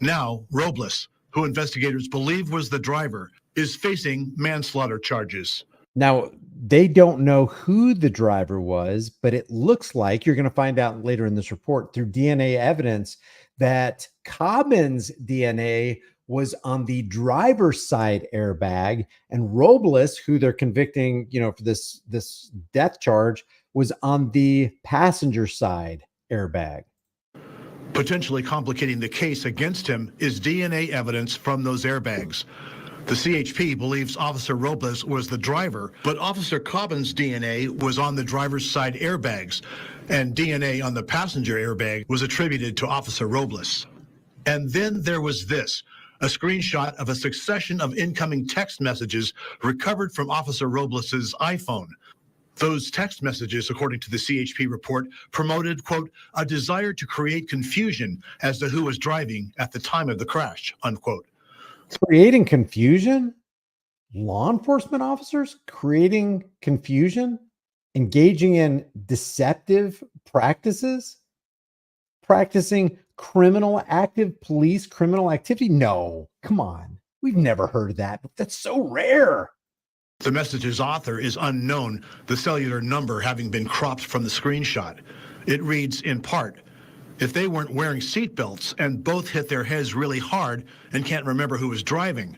[SPEAKER 13] Now, Robles, who investigators believe was the driver, is facing manslaughter charges.
[SPEAKER 1] Now, they don't know who the driver was, but it looks like, you're going to find out later in this report through DNA evidence, that Cobbins' DNA was on the driver's side airbag, and Robles, who they're convicting, for this death charge, was on the passenger side airbag.
[SPEAKER 13] Potentially complicating the case against him is DNA evidence from those airbags. The CHP believes Officer Robles was the driver, but Officer Cobbins' DNA was on the driver's side airbags, and DNA on the passenger airbag was attributed to Officer Robles. And then there was this, a screenshot of a succession of incoming text messages recovered from Officer Robles' iPhone. Those text messages, according to the CHP report, promoted, quote, a desire to create confusion as to who was driving at the time of the crash, unquote.
[SPEAKER 1] Creating confusion? Law enforcement officers creating confusion? Engaging in deceptive practices? Practicing criminal activity? No, come on. We've never heard of that. That's so rare.
[SPEAKER 13] The message's author is unknown, the cellular number having been cropped from the screenshot. It reads in part, if they weren't wearing seatbelts and both hit their heads really hard and can't remember who was driving,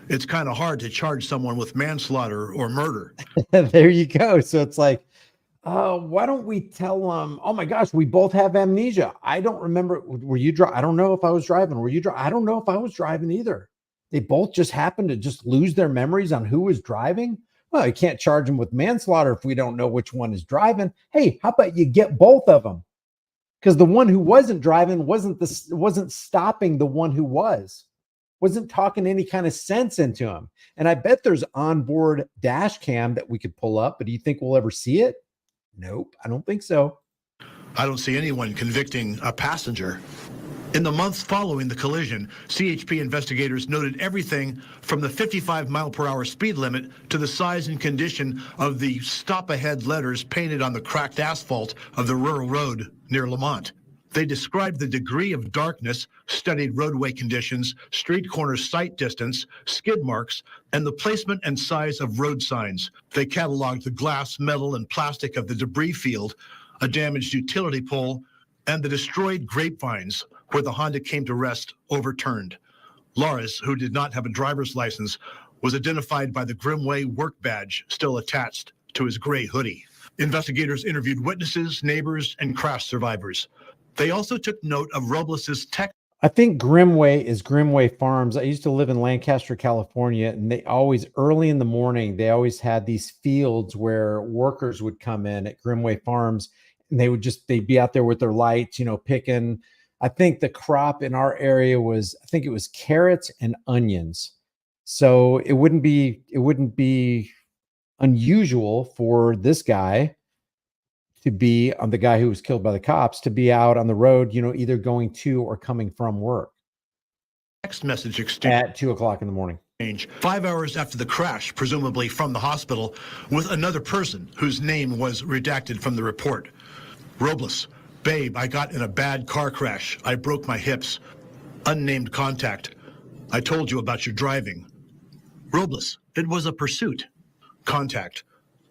[SPEAKER 13] it's kind of hard to charge someone with manslaughter or murder.
[SPEAKER 1] There you go. So it's like, why don't we tell them, oh my gosh, we both have amnesia. I don't remember. Were you driving? I don't know if I was driving. Were you driving? I don't know if I was driving either. They both just happened to just lose their memories on who was driving. Well, you can't charge them with manslaughter if we don't know which one is driving. Hey, how about you get both of them? because the one who wasn't driving wasn't stopping the one who wasn't talking any kind of sense into him. And I bet there's onboard dash cam that we could pull up, but do you think we'll ever see it? Nope, I don't think so.
[SPEAKER 13] I don't see anyone convicting a passenger. In the months following the collision, CHP investigators noted everything from the 55-mile-per-hour speed limit to the size and condition of the stop ahead letters painted on the cracked asphalt of the rural road near Lamont. They described the degree of darkness, studied roadway conditions, street corner sight distance, skid marks, and the placement and size of road signs. They cataloged the glass, metal, and plastic of the debris field, a damaged utility pole, and the destroyed grapevines where the Honda came to rest overturned. Lawrence, who did not have a driver's license, was identified by the Grimway work badge still attached to his gray hoodie. Investigators interviewed witnesses, neighbors, and crash survivors. They also took note of Robles's tech.
[SPEAKER 1] I think Grimway is Grimway Farms. I used to live in Lancaster, California, and they always, early in the morning, they always had these fields where workers would come in at Grimway Farms, and they'd be out there with their lights, picking. I think the crop in our area was carrots and onions. So it wouldn't be unusual for this guy to be on the guy who was killed by the cops to be out on the road, either going to or coming from work.
[SPEAKER 13] Text message exchange
[SPEAKER 1] at 2 o'clock in the morning.
[SPEAKER 13] 5 hours after the crash, presumably from the hospital, with another person whose name was redacted from the report. Robles, babe, I got in a bad car crash. I broke my hips. Unnamed contact. I told you about your driving. Robles, it was a pursuit. Contact.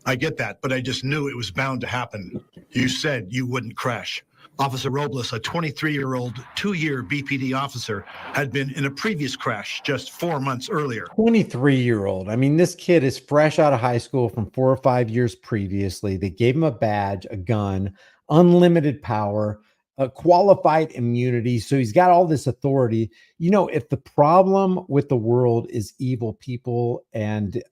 [SPEAKER 13] I get that, but I just knew it was bound to happen. You said you wouldn't crash. Officer Robles, a 23-year-old, 2-year BPD officer, had been in a previous crash just 4 months earlier.
[SPEAKER 1] 23-year-old. I mean, this kid is fresh out of high school from 4 or 5 years previously. They gave him a badge, a gun, unlimited power, a qualified immunity. So he's got all this authority. If the problem with the world is evil people and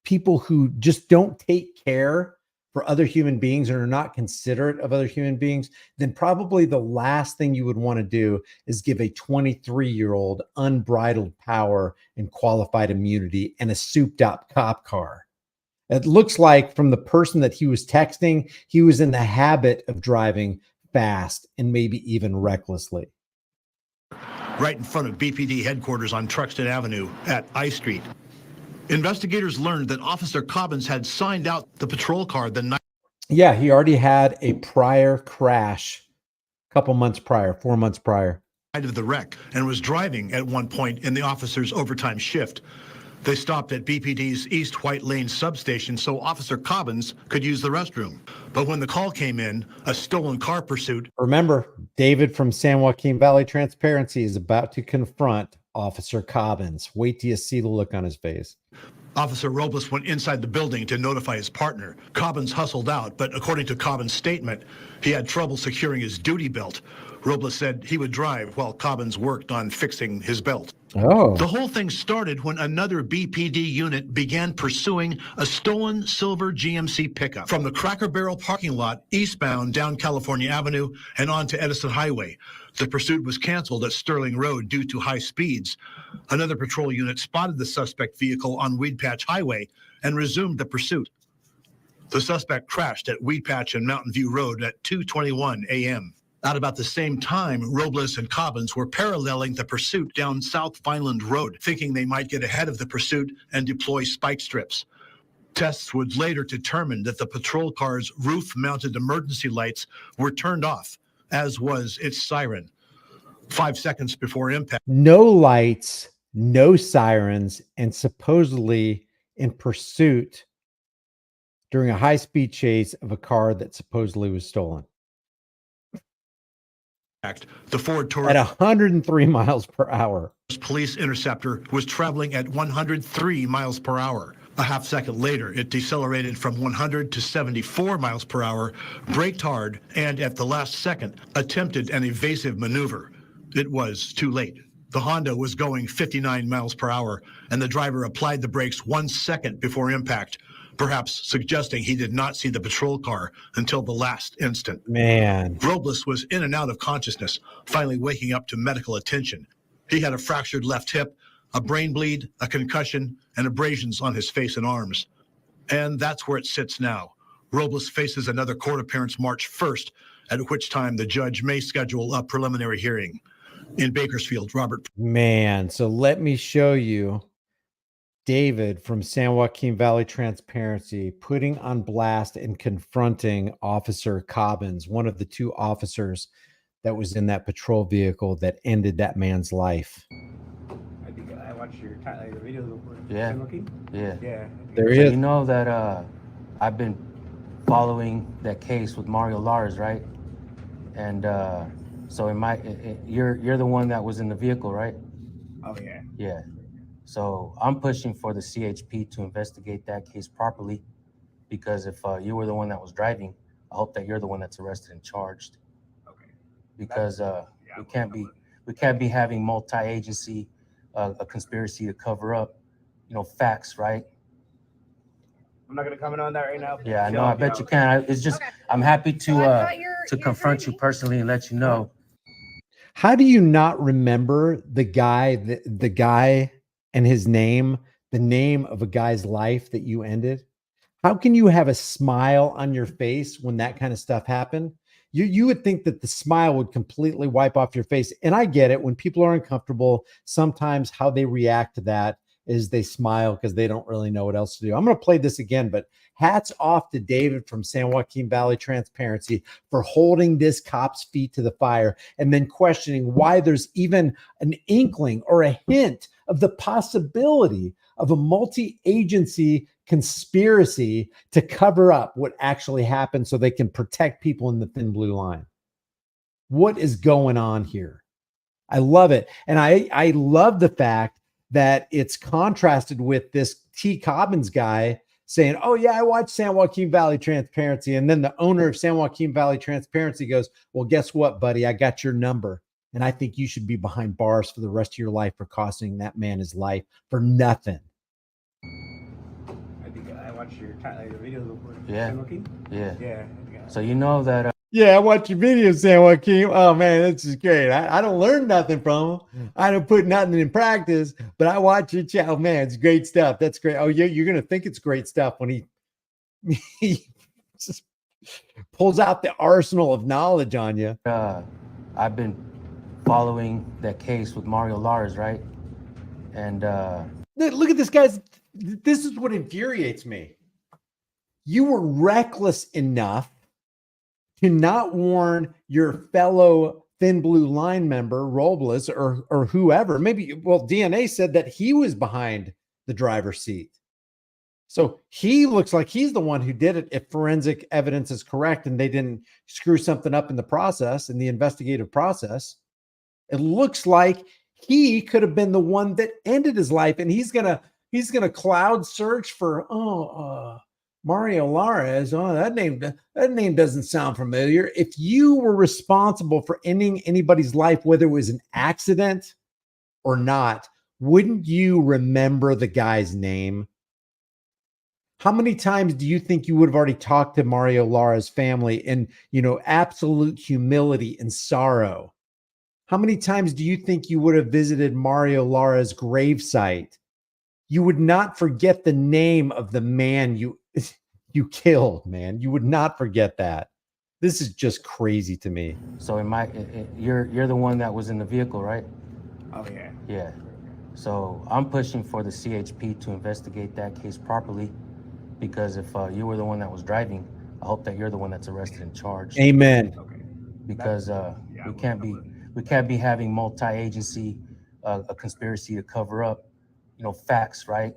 [SPEAKER 1] people who just don't take care for other human beings and are not considerate of other human beings, then probably the last thing you would want to do is give a 23-year-old unbridled power and qualified immunity and a souped up cop car. It looks like from the person that he was texting, he was in the habit of driving fast and maybe even recklessly.
[SPEAKER 13] Right in front of BPD headquarters on Truxton Avenue at I Street. Investigators learned that Officer Cobbins had signed out the patrol car the night.
[SPEAKER 1] Yeah, he already had a prior crash a couple months prior, 4 months prior.
[SPEAKER 13] Of the wreck and was driving at one point in the officer's overtime shift. They stopped at BPD's East White Lane substation so Officer Cobbins could use the restroom. But when the call came in, a stolen car pursuit.
[SPEAKER 1] Remember, David from San Joaquin Valley Transparency is about to confront Officer Cobbins. Wait till you see the look on his face.
[SPEAKER 13] Officer Robles went inside the building to notify his partner. Cobbins hustled out, but according to Cobbins' statement, he had trouble securing his duty belt. Robles said he would drive while Cobbins worked on fixing his belt.
[SPEAKER 1] Oh.
[SPEAKER 13] The whole thing started when another BPD unit began pursuing a stolen silver GMC pickup from the Cracker Barrel parking lot eastbound down California Avenue and onto Edison Highway. The pursuit was canceled at Sterling Road due to high speeds. Another patrol unit spotted the suspect vehicle on Weed Patch Highway and resumed the pursuit. The suspect crashed at Weed Patch and Mountain View Road at 2:21 a.m. At about the same time, Robles and Cobbins were paralleling the pursuit down South Vineland Road, thinking they might get ahead of the pursuit and deploy spike strips. Tests would later determine that the patrol car's roof-mounted emergency lights were turned off, as was its siren. 5 seconds before impact.
[SPEAKER 1] No lights, no sirens, and supposedly in pursuit during a high-speed chase of a car that supposedly was stolen.
[SPEAKER 13] The Ford Taurus
[SPEAKER 1] at 103 miles per hour.
[SPEAKER 13] Police interceptor was traveling at 103 miles per hour. A half second later, it decelerated from 100 to 74 miles per hour, braked hard, and at the last second, attempted an evasive maneuver. It was too late. The Honda was going 59 miles per hour, and the driver applied the brakes 1 second before impact. perhaps suggesting he did not see the patrol car until the last instant.
[SPEAKER 1] Man.
[SPEAKER 13] Robles was in and out of consciousness, finally waking up to medical attention. He had a fractured left hip, a brain bleed, a concussion, and abrasions on his face and arms. And that's where it sits now. Robles faces another court appearance March 1st, at which time the judge may schedule a preliminary hearing. In Bakersfield, Robert.
[SPEAKER 1] Man, so let me show you David from San Joaquin Valley Transparency putting on blast and confronting Officer Cobbins, one of the two officers that was in that patrol vehicle that ended that man's life.
[SPEAKER 16] I think I watched your the video before.
[SPEAKER 17] Yeah.
[SPEAKER 16] Yeah.
[SPEAKER 1] There he
[SPEAKER 17] So
[SPEAKER 1] is.
[SPEAKER 17] you know that I've been following that case with Mario Lars, right? And so you're the one that was in the vehicle, right?
[SPEAKER 16] Oh yeah.
[SPEAKER 17] Yeah. So I'm pushing for the CHP to investigate that case properly, because if you were the one that was driving, I hope that you're the one that's arrested and charged.
[SPEAKER 16] Okay.
[SPEAKER 17] Because we can't be having multi-agency a conspiracy to cover up, facts, right?
[SPEAKER 16] I'm not gonna comment on that right now.
[SPEAKER 17] Yeah, I know. I bet you can. It's just I'm happy to confront you personally and let you know.
[SPEAKER 1] How do you not remember the guy, the guy and his name, the name of a guy's life that you ended? How can you have a smile on your face when that kind of stuff happened? You would think that the smile would completely wipe off your face. And I get it. When people are uncomfortable, sometimes how they react to that is they smile because they don't really know what else to do. I'm going to play this again, but hats off to David from San Joaquin Valley Transparency for holding this cop's feet to the fire and then questioning why there's even an inkling or a hint of the possibility of a multi-agency conspiracy to cover up what actually happened so they can protect people in the thin blue line. What is going on here? I love it. And I love the fact that it's contrasted with this T. Cobbins guy saying, oh yeah, I watched San Joaquin Valley Transparency. And then the owner of San Joaquin Valley Transparency goes, well, guess what, buddy? I got your number. And I think you should be behind bars for the rest of your life for costing that man his life for nothing.
[SPEAKER 16] I think I watched your the video before.
[SPEAKER 17] Yeah. So you know that
[SPEAKER 1] Yeah, I watch your videos, San Joaquin. Oh man, this is great. I don't learn nothing from them. I don't put nothing in practice, but I watch your channel. Man, it's great stuff. That's great. Oh yeah, you're gonna think it's great stuff when he just pulls out the arsenal of knowledge on you.
[SPEAKER 17] I've been following that case with Mario Lars, right? And
[SPEAKER 1] look at this, guys. This is what infuriates me. You were reckless enough to not warn your fellow thin blue line member, Robles, or whoever. Maybe, well, DNA said that he was behind the driver's seat. So he looks like he's the one who did it if forensic evidence is correct and they didn't screw something up in the process, in the investigative process. It looks like he could have been the one that ended his life, and he's gonna cloud search for Mario Lars. Oh, that name doesn't sound familiar. If you were responsible for ending anybody's life, whether it was an accident or not, wouldn't you remember the guy's name? How many times do you think you would have already talked to Mario Lara's family in, absolute humility and sorrow? How many times do you think you would have visited Mario Lara's gravesite? You would not forget the name of the man you killed, man. You would not forget that. This is just crazy to me.
[SPEAKER 17] So you're the one that was in the vehicle, right?
[SPEAKER 16] Oh yeah.
[SPEAKER 17] Yeah. So I'm pushing for the CHP to investigate that case properly, because if you were the one that was driving, I hope that you're the one that's arrested and charged.
[SPEAKER 1] Amen.
[SPEAKER 16] Okay.
[SPEAKER 17] Because we can't be having multi-agency a conspiracy to cover up, facts, right?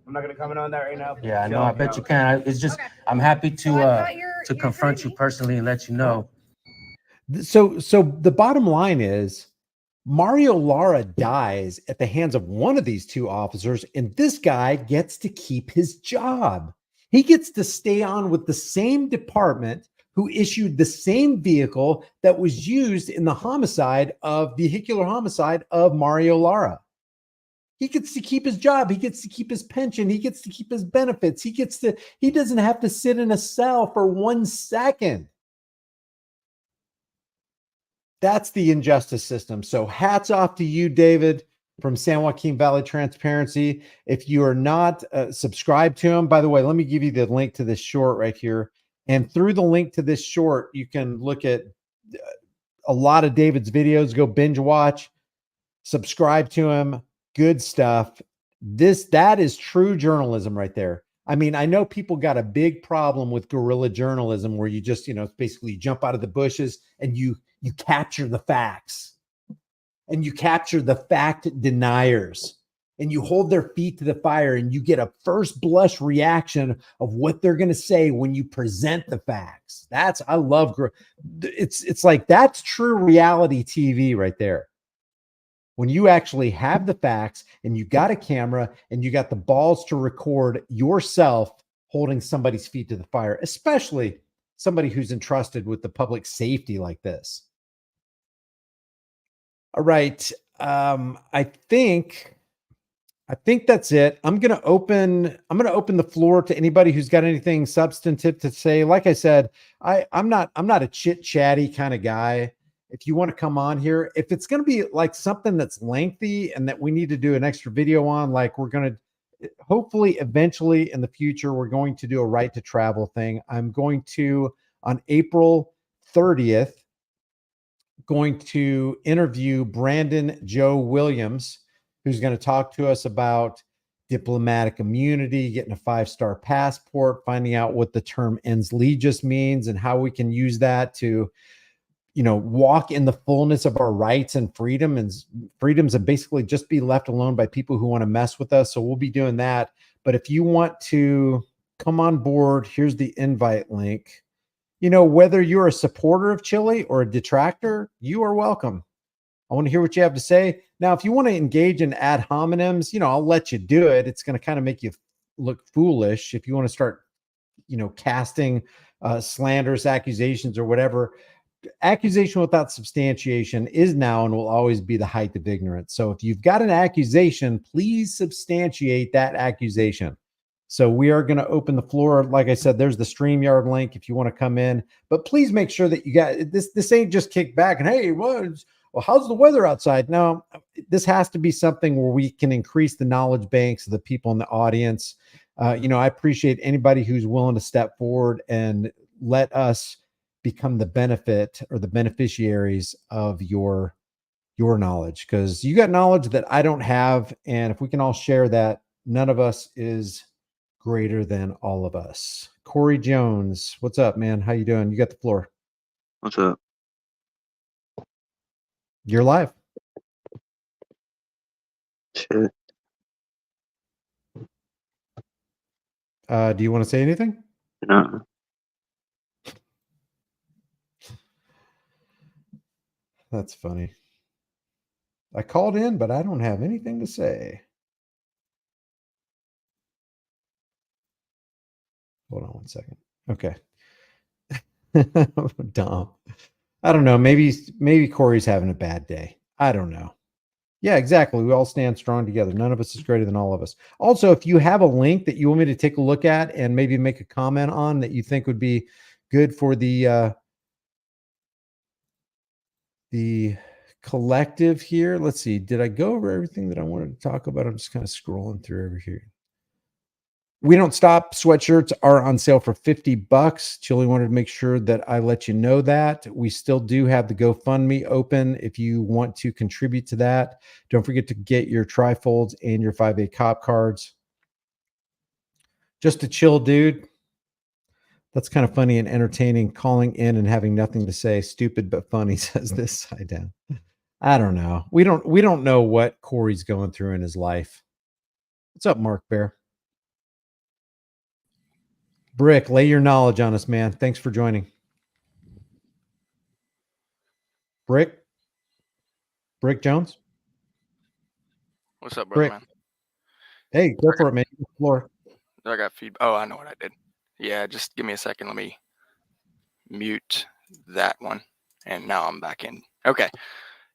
[SPEAKER 16] I'm not gonna comment on that right now.
[SPEAKER 17] Yeah, I know. I bet you can. It's just I'm happy to confront you personally and let you know.
[SPEAKER 1] So the bottom line is Mario Lara dies at the hands of one of these two officers, and this guy gets to keep his job. He gets to stay on with the same department who issued the same vehicle that was used in the vehicular homicide of Mario Lara. He gets to keep his job. He gets to keep his pension. He gets to keep his benefits. He doesn't have to sit in a cell for 1 second. That's the injustice system. So hats off to you, David, from San Joaquin Valley Transparency. If you are not subscribed to him, by the way, let me give you the link to this short right here. And through the link to this short, you can look at a lot of David's videos. Go binge watch, subscribe to him. Good stuff. That is true journalism right there. I mean, I know people got a big problem with guerrilla journalism where you just, basically jump out of the bushes and you capture the facts and you capture the fact deniers and you hold their feet to the fire and you get a first blush reaction of what they're going to say when you present the facts. I love it's like that's true reality TV right there. When you actually have the facts and you got a camera and you got the balls to record yourself holding somebody's feet to the fire, especially somebody who's entrusted with the public safety like this. All right. I think that's it. I'm going to open the floor to anybody who's got anything substantive to say. Like I said, I'm not a chit chatty kind of guy. If you want to come on here, if it's going to be like something that's lengthy and that we need to do an extra video on, like we're going to, hopefully eventually in the future, we're going to do a right to travel thing. I'm going to, on April 30th, going to interview Brandon Joe Williams, who's going to talk to us about diplomatic immunity, getting a 5-star passport, finding out what the term ens legis means and how we can use that to walk in the fullness of our rights and freedoms and basically just be left alone by people who want to mess with us. So we'll be doing that. But if you want to come on board, here's the invite link. Whether you're a supporter of Chille or a detractor, you are welcome. I want to hear what you have to say. Now, if you want to engage in ad hominems, I'll let you do it. It's going to kind of make you look foolish if you want to start, casting slanderous accusations or whatever. Accusation without substantiation is now and will always be the height of ignorance. So if you've got an accusation, please substantiate that accusation. So we are going to open the floor. Like I said, there's the StreamYard link if you want to come in, but please make sure that you got this. This ain't just kick back and, hey, well, how's the weather outside? No, this has to be something where we can increase the knowledge banks of the people in the audience. I appreciate anybody who's willing to step forward and let us become the benefit or the beneficiaries of your knowledge, because you got knowledge that I don't have. And if we can all share that, none of us is greater than all of us. Corey Jones, what's up, man? How you doing? You got the floor.
[SPEAKER 18] What's up?
[SPEAKER 1] You're live.
[SPEAKER 18] Shit.
[SPEAKER 1] Do you want to say anything?
[SPEAKER 18] No.
[SPEAKER 1] That's funny. I called in, but I don't have anything to say. Hold on 1 second. Okay. Dumb. I don't know. Maybe Corey's having a bad day. I don't know. Yeah, exactly. We all stand strong together. None of us is greater than all of us. Also, if you have a link that you want me to take a look at and maybe make a comment on that you think would be good for the collective here. Let's see. Did I go over everything that I wanted to talk about? I'm just kind of scrolling through over here. We Don't Stop sweatshirts are on sale for $50. Chille wanted to make sure that I let you know that. We still do have the GoFundMe open if you want to contribute to that. Don't forget to get your trifolds and your 5A cop cards. Just a chill dude. That's kind of funny and entertaining, calling in and having nothing to say. Stupid but funny, says this side down. I don't know. We don't know what Corey's going through in his life. What's up, Mark Bear? Brick, lay your knowledge on us, man. Thanks for joining. Brick Jones?
[SPEAKER 19] What's up, brother,
[SPEAKER 1] Brick.
[SPEAKER 19] man?
[SPEAKER 1] Hey, go for it, man. Floor.
[SPEAKER 19] I got feedback. Oh, I know what I did. Yeah, just give me a second. Let me mute that one. And now I'm back in. Okay.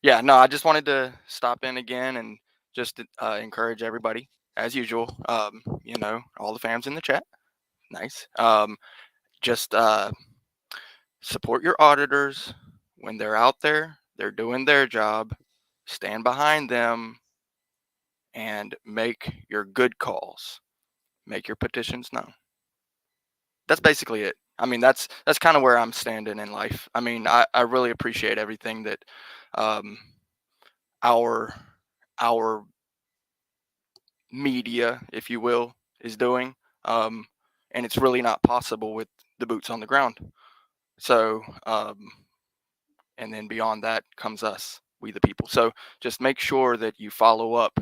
[SPEAKER 19] Yeah, no, I just wanted to stop in again and just encourage everybody as usual. You know, all the fams in the chat. Nice. Just support your auditors when they're out there. They're doing their job. Stand behind them and make your good calls. Make your petitions known. That's basically it. I mean, that's kind of where I'm standing in life. I mean, I really appreciate everything that our media, if you will, is doing. And it's really not possible with the boots on the ground. So, and then beyond that comes us, we the people. So just make sure that you follow up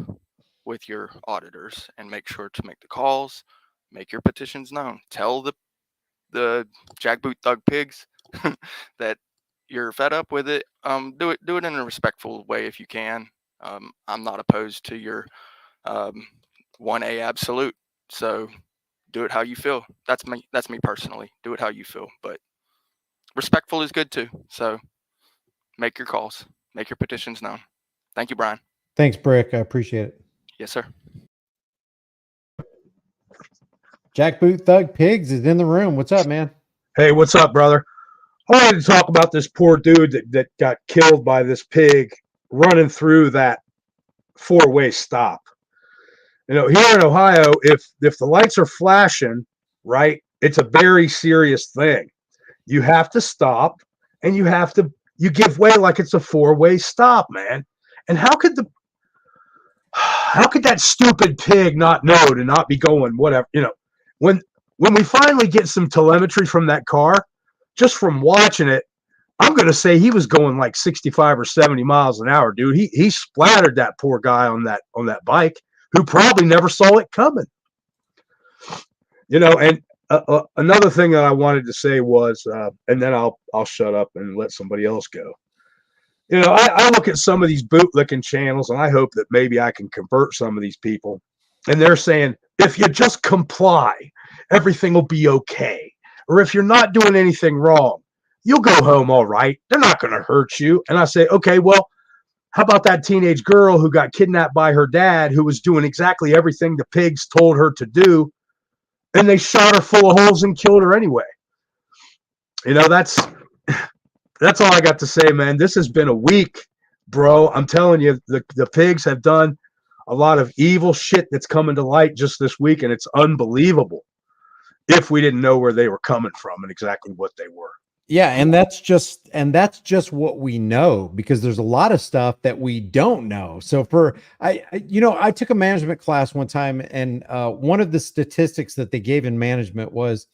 [SPEAKER 19] with your auditors and make sure to make the calls, make your petitions known. Tell the jackboot thug pigs that you're fed up with it. Do it in a respectful way if you can. I'm not opposed to your 1A absolute. So do it how you feel. That's me personally. Do it how you feel, but respectful is good too. So make your calls, make your petitions known. Thank you, Brian.
[SPEAKER 1] Thanks, Brick. I appreciate it.
[SPEAKER 19] Yes, sir.
[SPEAKER 1] Jackboot Thug Pigs is in the room. What's up, man?
[SPEAKER 20] Hey, what's up, brother? I wanted to talk about this poor dude that got killed by this pig running through that four-way stop. You know, here in Ohio, if the lights are flashing, right, it's a very serious thing. You have to stop, and you give way like it's a four-way stop, man. And how could that stupid pig not know to not be going whatever, you know? When we finally get some telemetry from that car, just from watching it, I'm going to say he was going like 65 or 70 miles an hour, dude. He splattered that poor guy on that bike who probably never saw it coming. You know, and another thing that I wanted to say was, and then I'll shut up and let somebody else go. You know, I look at some of these bootlicking channels, and I hope that maybe I can convert some of these people. And they're saying, if you just comply, everything will be okay. Or if you're not doing anything wrong, you'll go home all right. They're not going to hurt you. And I say, okay, well, how about that teenage girl who got kidnapped by her dad, who was doing exactly everything the pigs told her to do, and they shot her full of holes and killed her anyway? You know, that's all I got to say, man. This has been a week, bro. I'm telling you, the pigs have done a lot of evil shit that's coming to light just this week, and it's unbelievable if we didn't know where they were coming from and exactly what they were.
[SPEAKER 1] Yeah, and that's just what we know, because there's a lot of stuff that we don't know. So I took a management class one time, and one of the statistics that they gave in management was,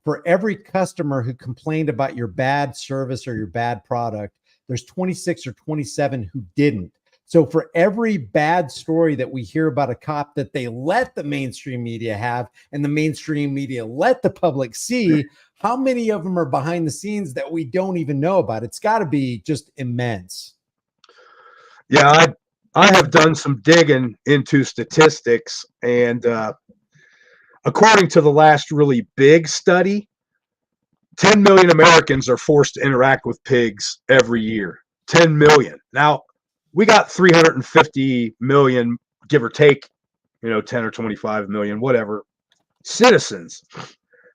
[SPEAKER 1] for every customer who complained about your bad service or your bad product, there's 26 or 27 who didn't. So for every bad story that we hear about a cop that they let the mainstream media have, and the mainstream media let the public see, how many of them are behind the scenes that we don't even know about? It's got to be just immense.
[SPEAKER 20] Yeah, I have done some digging into statistics, and according to the last really big study, 10 million Americans are forced to interact with pigs every year. 10 million. Now, we got 350 million, give or take, 10 or 25 million, whatever, citizens.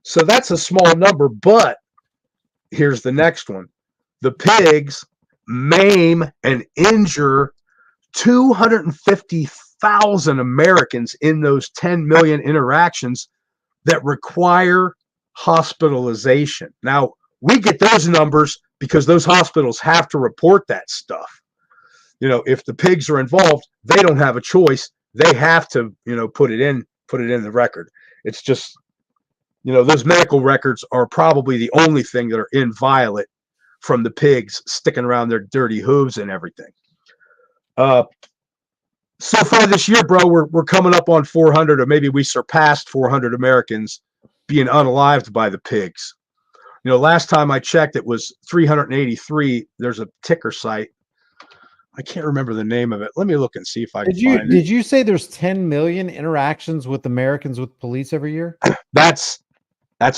[SPEAKER 20] So that's a small number, but here's the next one. The pigs maim and injure 250,000 Americans in those 10 million interactions that require hospitalization. Now, we get those numbers because those hospitals have to report that stuff. If the pigs are involved, they don't have a choice. They have to, put it in the record. It's just, those medical records are probably the only thing that are inviolate from the pigs sticking around their dirty hooves and everything. So far this year, bro, we're coming up on 400, or maybe we surpassed 400 Americans being unalived by the pigs. Last time I checked, it was 383. There's a ticker site. I can't remember the name of it. Let me look and see if I can find it.
[SPEAKER 1] Did you say there's 10 million interactions with Americans with police every year?
[SPEAKER 20] That's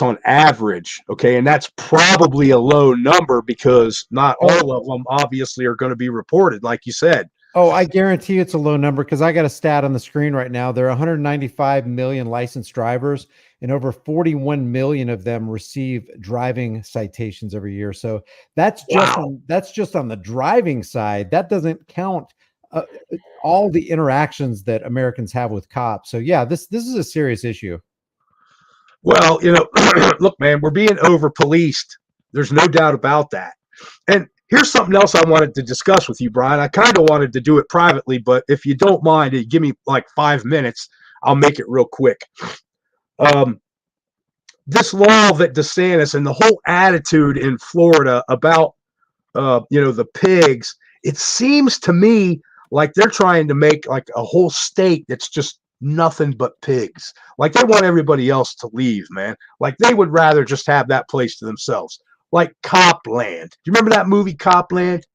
[SPEAKER 20] on average, okay? And that's probably a low number because not all of them obviously are going to be reported, like you said.
[SPEAKER 1] Oh, I guarantee it's a low number because I got a stat on the screen right now. There are 195 million licensed drivers, and over 41 million of them receive driving citations every year. So that's just that's just on the driving side. That doesn't count all the interactions that Americans have with cops. So yeah, this is a serious issue.
[SPEAKER 20] Well, look, man, we're being over policed. There's no doubt about that. And here's something else I wanted to discuss with you, Brian. I kind of wanted to do it privately, but if you don't mind, give me like 5 minutes. I'll make it real quick. This law that DeSantis and the whole attitude in Florida about, the pigs, it seems to me like they're trying to make like a whole state that's just nothing but pigs. Like they want everybody else to leave, man. Like they would rather just have that place to themselves. Like Copland. Do you remember that movie Copland?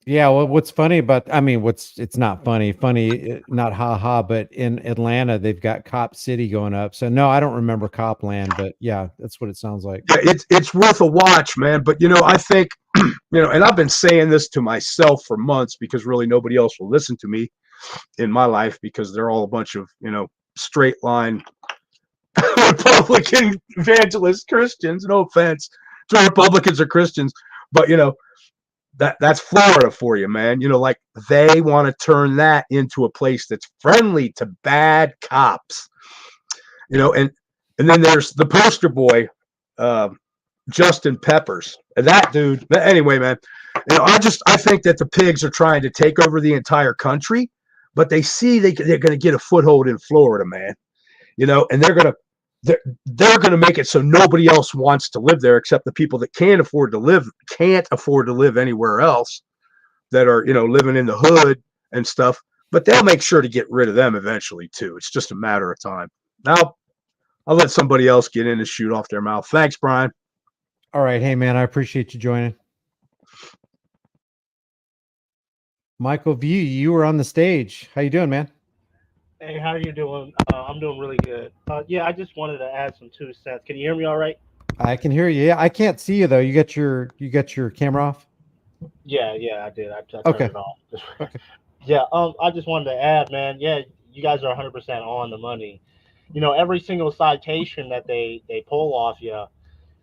[SPEAKER 1] Yeah, well, what's funny about, it's not funny, not ha, but in Atlanta, they've got Cop City going up. So no, I don't remember Copland, but yeah, that's what it sounds like.
[SPEAKER 20] Yeah, it's worth a watch, man. But, I think, and I've been saying this to myself for months because really nobody else will listen to me in my life because they're all a bunch of, straight line Republican evangelist Christians. No offense to Republicans or Christians, but, that's Florida for you, man. Like they want to turn that into a place that's friendly to bad cops. And then there's the poster boy, Justin Peppers. And that dude, anyway, man, I think that the pigs are trying to take over the entire country, but they see they're going to get a foothold in Florida, man. And they're going to make it so nobody else wants to live there except the people that can't afford to live anywhere else, that are, living in the hood and stuff. But they'll make sure to get rid of them eventually too. It's just a matter of time. Now, I'll let somebody else get in and shoot off their mouth. Thanks, Brian.
[SPEAKER 1] All right. Hey, man, I appreciate you joining. Michael V, you were on the stage. How you doing, man?
[SPEAKER 21] Hey, how are you doing? I'm doing really good. Yeah, I just wanted to add some 2 cents. Can you hear me all right?
[SPEAKER 1] I can hear you. Yeah, I can't see you though. You got your camera off?
[SPEAKER 21] Yeah, I did. I turned
[SPEAKER 1] Okay.
[SPEAKER 21] it off. Okay. Yeah, I just wanted to add, man. Yeah, you guys are 100% on the money. Every single citation that they pull off you,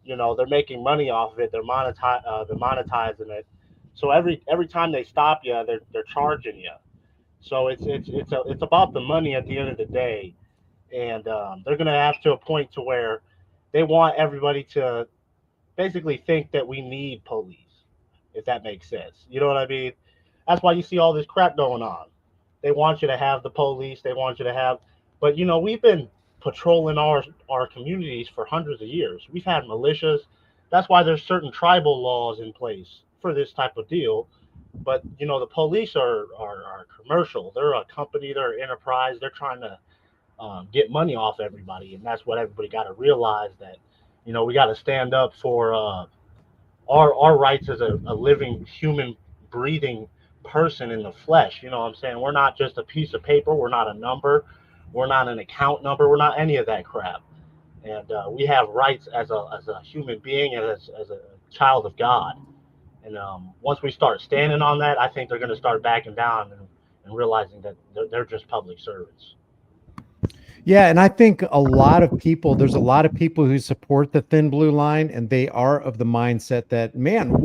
[SPEAKER 21] they're making money off of it. They're monetizing it. So every time they stop you, they're charging you. So it's about the money at the end of the day, and they're gonna have to a point to where they want everybody to basically think that we need police, if that makes sense. You know what I mean? That's why you see all this crap going on. They want you to have the police. They want you to have, but we've been patrolling our communities for hundreds of years. We've had militias. That's why there's certain tribal laws in place for this type of deal. But the police are commercial. They're a company. They're an enterprise. They're trying to get money off everybody, and that's what everybody got to realize, that we got to stand up for our rights as a living human, breathing person in the flesh. You know what I'm saying? We're not just a piece of paper. We're not a number. We're not an account number. We're not any of that crap. And we have rights as a human being and as a child of God. And once we start standing on that, I think they're going to start backing down and realizing that they're just public servants.
[SPEAKER 1] Yeah, and I think there's a lot of people who support the thin blue line, and they are of the mindset that, man,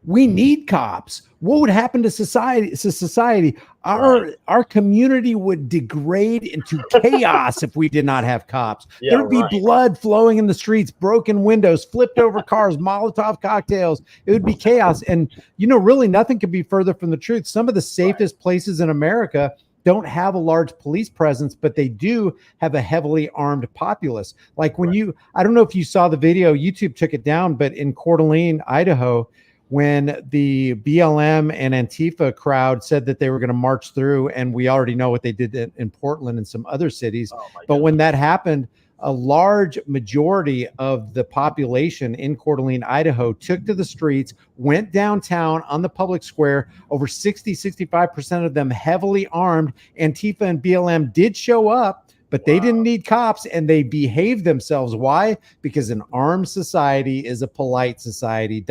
[SPEAKER 1] we need cops. What would happen to society? Our community would degrade into chaos if we did not have cops.
[SPEAKER 21] Yeah,
[SPEAKER 1] There'd be blood flowing in the streets, broken windows, flipped over cars, Molotov cocktails. It would be chaos. And, really nothing could be further from the truth. Some of the safest places in America don't have a large police presence, but they do have a heavily armed populace. Like when I don't know if you saw the video, YouTube took it down, but in Coeur d'Alene, Idaho, when the BLM and Antifa crowd said that they were going to march through, and we already know what they did in Portland and some other cities. But when that happened, a large majority of the population in Coeur d'Alene, Idaho, took to the streets, went downtown on the public square. Over 65% of them heavily armed. Antifa and BLM did show up, but they didn't need cops, and they behaved themselves. Why? Because an armed society is a polite society, ...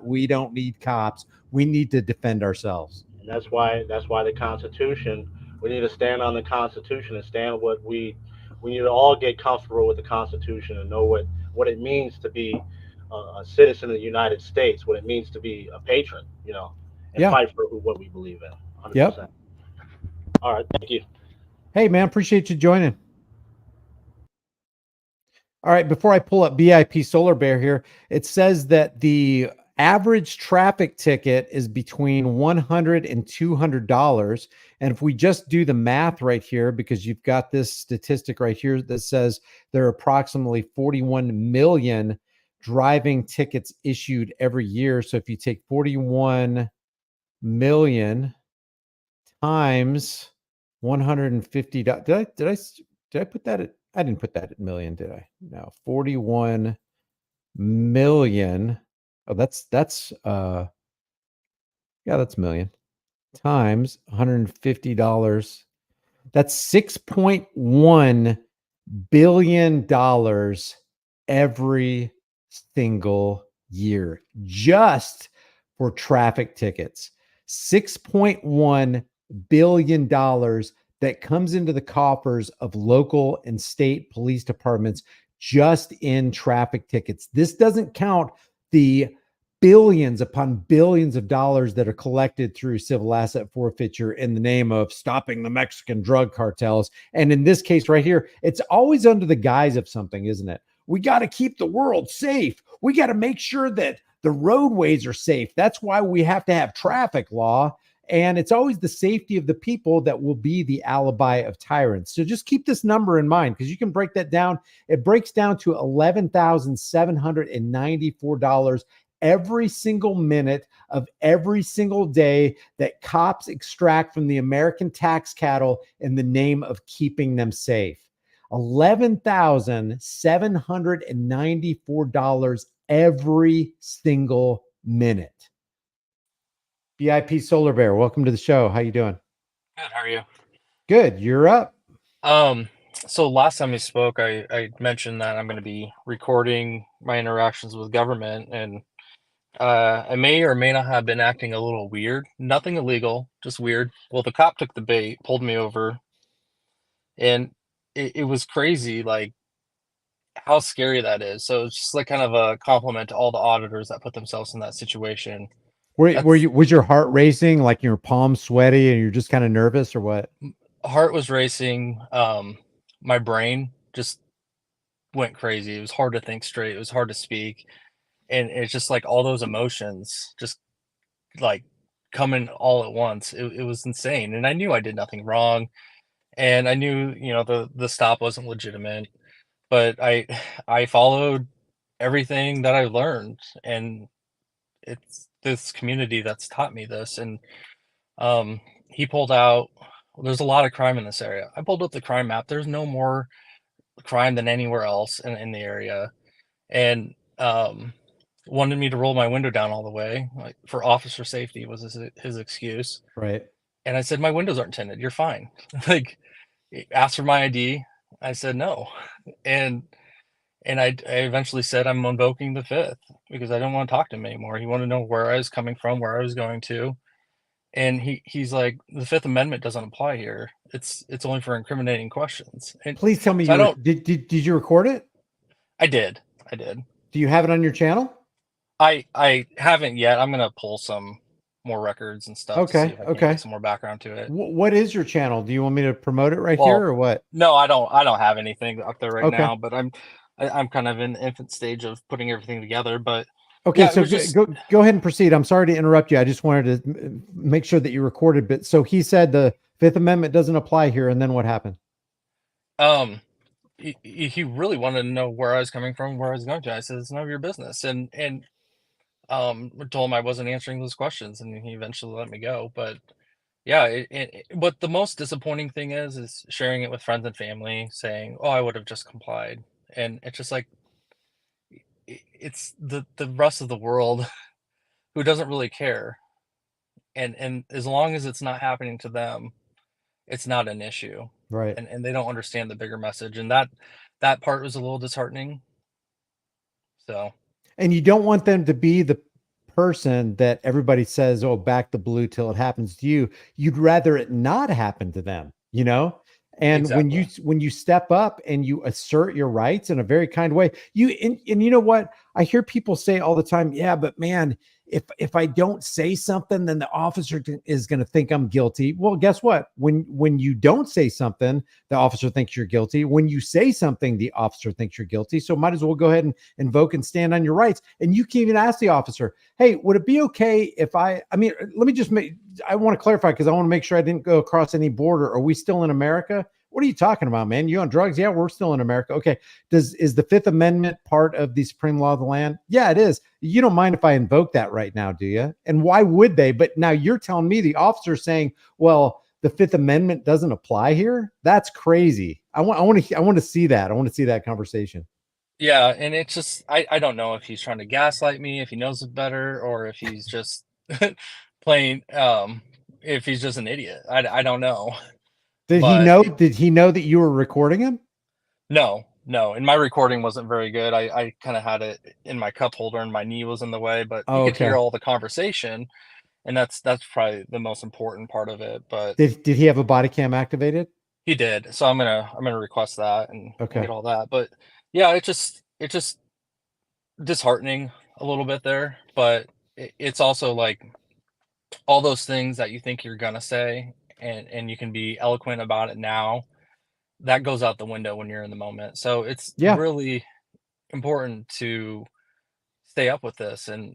[SPEAKER 1] We don't need cops. We need to defend ourselves.
[SPEAKER 21] that's why the Constitution. We need to stand on the Constitution and stand what we need to all get comfortable with the Constitution and know what it means to be a citizen of the United States, what it means to be a patron, and
[SPEAKER 1] Yeah.
[SPEAKER 21] fight for what we believe in. 100%.
[SPEAKER 1] Yep.
[SPEAKER 21] All right, thank you.
[SPEAKER 1] Hey, man, appreciate you joining. All right, before I pull up BIP Solar Bear here, it says that the average traffic ticket is between $100 and $200. And if we just do the math right here, because you've got this statistic right here that says there are approximately 41 million driving tickets issued every year. So if you take 41 million times 150, did I put that at, I didn't put that at million, did I? No, 41 million. Oh, that's yeah, that's million times $150. That's $6.1 billion every single year just for traffic tickets. $6.1 billion that comes into the coffers of local and state police departments just in traffic tickets. This doesn't count the billions upon billions of dollars that are collected through civil asset forfeiture in the name of stopping the Mexican drug cartels. And in this case right here, it's always under the guise of something, isn't it? We got to keep the world safe. We got to make sure that the roadways are safe. That's why we have to have traffic law. And it's always the safety of the people that will be the alibi of tyrants. So just keep this number in mind, because you can break that down. It breaks down to $11,794 every single minute of every single day that cops extract from the American tax cattle in the name of keeping them safe. $11,794 every single minute. BIP Solar Bear, welcome to the show. How you doing?
[SPEAKER 2] Good. How are you?
[SPEAKER 1] Good. You're up.
[SPEAKER 2] So last time we spoke, I mentioned that I'm going to be recording my interactions with government, and I may or may not have been acting a little weird. Nothing illegal, just weird. Well, the cop took the bait, pulled me over, and it was crazy, like how scary that is. So it's just like kind of a compliment to all the auditors that put themselves in that situation.
[SPEAKER 1] Was your heart racing, like your palms sweaty and you're just kind of nervous, or what?
[SPEAKER 2] Heart was racing. My brain just went crazy. It was hard to think straight. It was hard to speak. And it's just like all those emotions just like coming all at once. It was insane. And I knew I did nothing wrong. And I knew, the stop wasn't legitimate, but I followed everything that I learned, and it's this community that's taught me this. And he pulled out, there's a lot of crime in this area. I pulled up the crime map. There's no more crime than anywhere else in the area. And wanted me to roll my window down all the way, like for officer safety was his excuse.
[SPEAKER 1] Right.
[SPEAKER 2] And I said, my windows aren't tinted. You're fine. Like, asked for my ID. I said no. And I eventually said I'm invoking the Fifth because I didn't want to talk to him anymore. He wanted to know where I was coming from, where I was going to. And he's like, the Fifth Amendment doesn't apply here. It's only for incriminating questions. And
[SPEAKER 1] please tell me
[SPEAKER 2] so
[SPEAKER 1] did you record it?
[SPEAKER 2] I did.
[SPEAKER 1] Do you have it on your channel?
[SPEAKER 2] I haven't yet. I'm gonna pull some more records and stuff.
[SPEAKER 1] Okay.
[SPEAKER 2] To see if I can get some more background to it.
[SPEAKER 1] What is your channel? Do you want me to promote it right here, or what?
[SPEAKER 2] No, I don't have anything up there right
[SPEAKER 1] Okay.
[SPEAKER 2] now, but I'm kind of in the infant stage of putting everything together. But
[SPEAKER 1] okay,
[SPEAKER 2] yeah,
[SPEAKER 1] so go ahead and proceed. I'm sorry to interrupt you. I just wanted to make sure that you recorded. But so he said the Fifth Amendment doesn't apply here, and then what happened?
[SPEAKER 2] He really wanted to know where I was coming from, where I was going to. I said it's none of your business, and told him I wasn't answering those questions, and he eventually let me go. But yeah, but the most disappointing thing is sharing it with friends and family, saying, "Oh, I would have just complied," and it's just like it's the rest of the world who doesn't really care, and as long as it's not happening to them, it's not an issue,
[SPEAKER 1] right?
[SPEAKER 2] And they don't understand the bigger message, and that part was a little disheartening. So,
[SPEAKER 1] and you don't want them to be the person that everybody says, oh, back the blue till it happens to you. You'd rather it not happen to them, you know? And when you step up and you assert your rights in a very kind way, and you know what? I hear people say all the time, yeah, but man, if I don't say something, then the officer is going to think I'm guilty. Well, guess what? When you don't say something, the officer thinks you're guilty. When you say something, the officer thinks you're guilty. So might as well go ahead and invoke and stand on your rights. And you can even ask the officer, hey, would it be okay if I mean, let me just I want to clarify because I want to make sure I didn't go across any border. Are we still in America? What are you talking about, man? You on drugs? Yeah, we're still in America. Okay. Is the Fifth Amendment part of the supreme law of the land? Yeah, it is. You don't mind if I invoke that right now, do you? And why would they? But now you're telling me the officer saying, well, the Fifth Amendment doesn't apply here. That's crazy. I want to see that. I want to see that conversation.
[SPEAKER 2] Yeah, and it's just I don't know if he's trying to gaslight me, if he knows it better, or if he's just playing if he's just an idiot. I don't know.
[SPEAKER 1] Did he know that you were recording him?
[SPEAKER 2] No, and my recording wasn't very good. I kind of had it in my cup holder and my knee was in the way, but you could hear all the conversation, and that's probably the most important part of it. But
[SPEAKER 1] did he have a body cam activated?
[SPEAKER 2] He did. So I'm gonna request that and get all that. But yeah, it's just disheartening a little bit there, but it's also like all those things that you think you're gonna say and you can be eloquent about it now, that goes out the window when you're in the moment. So it's really important to stay up with this and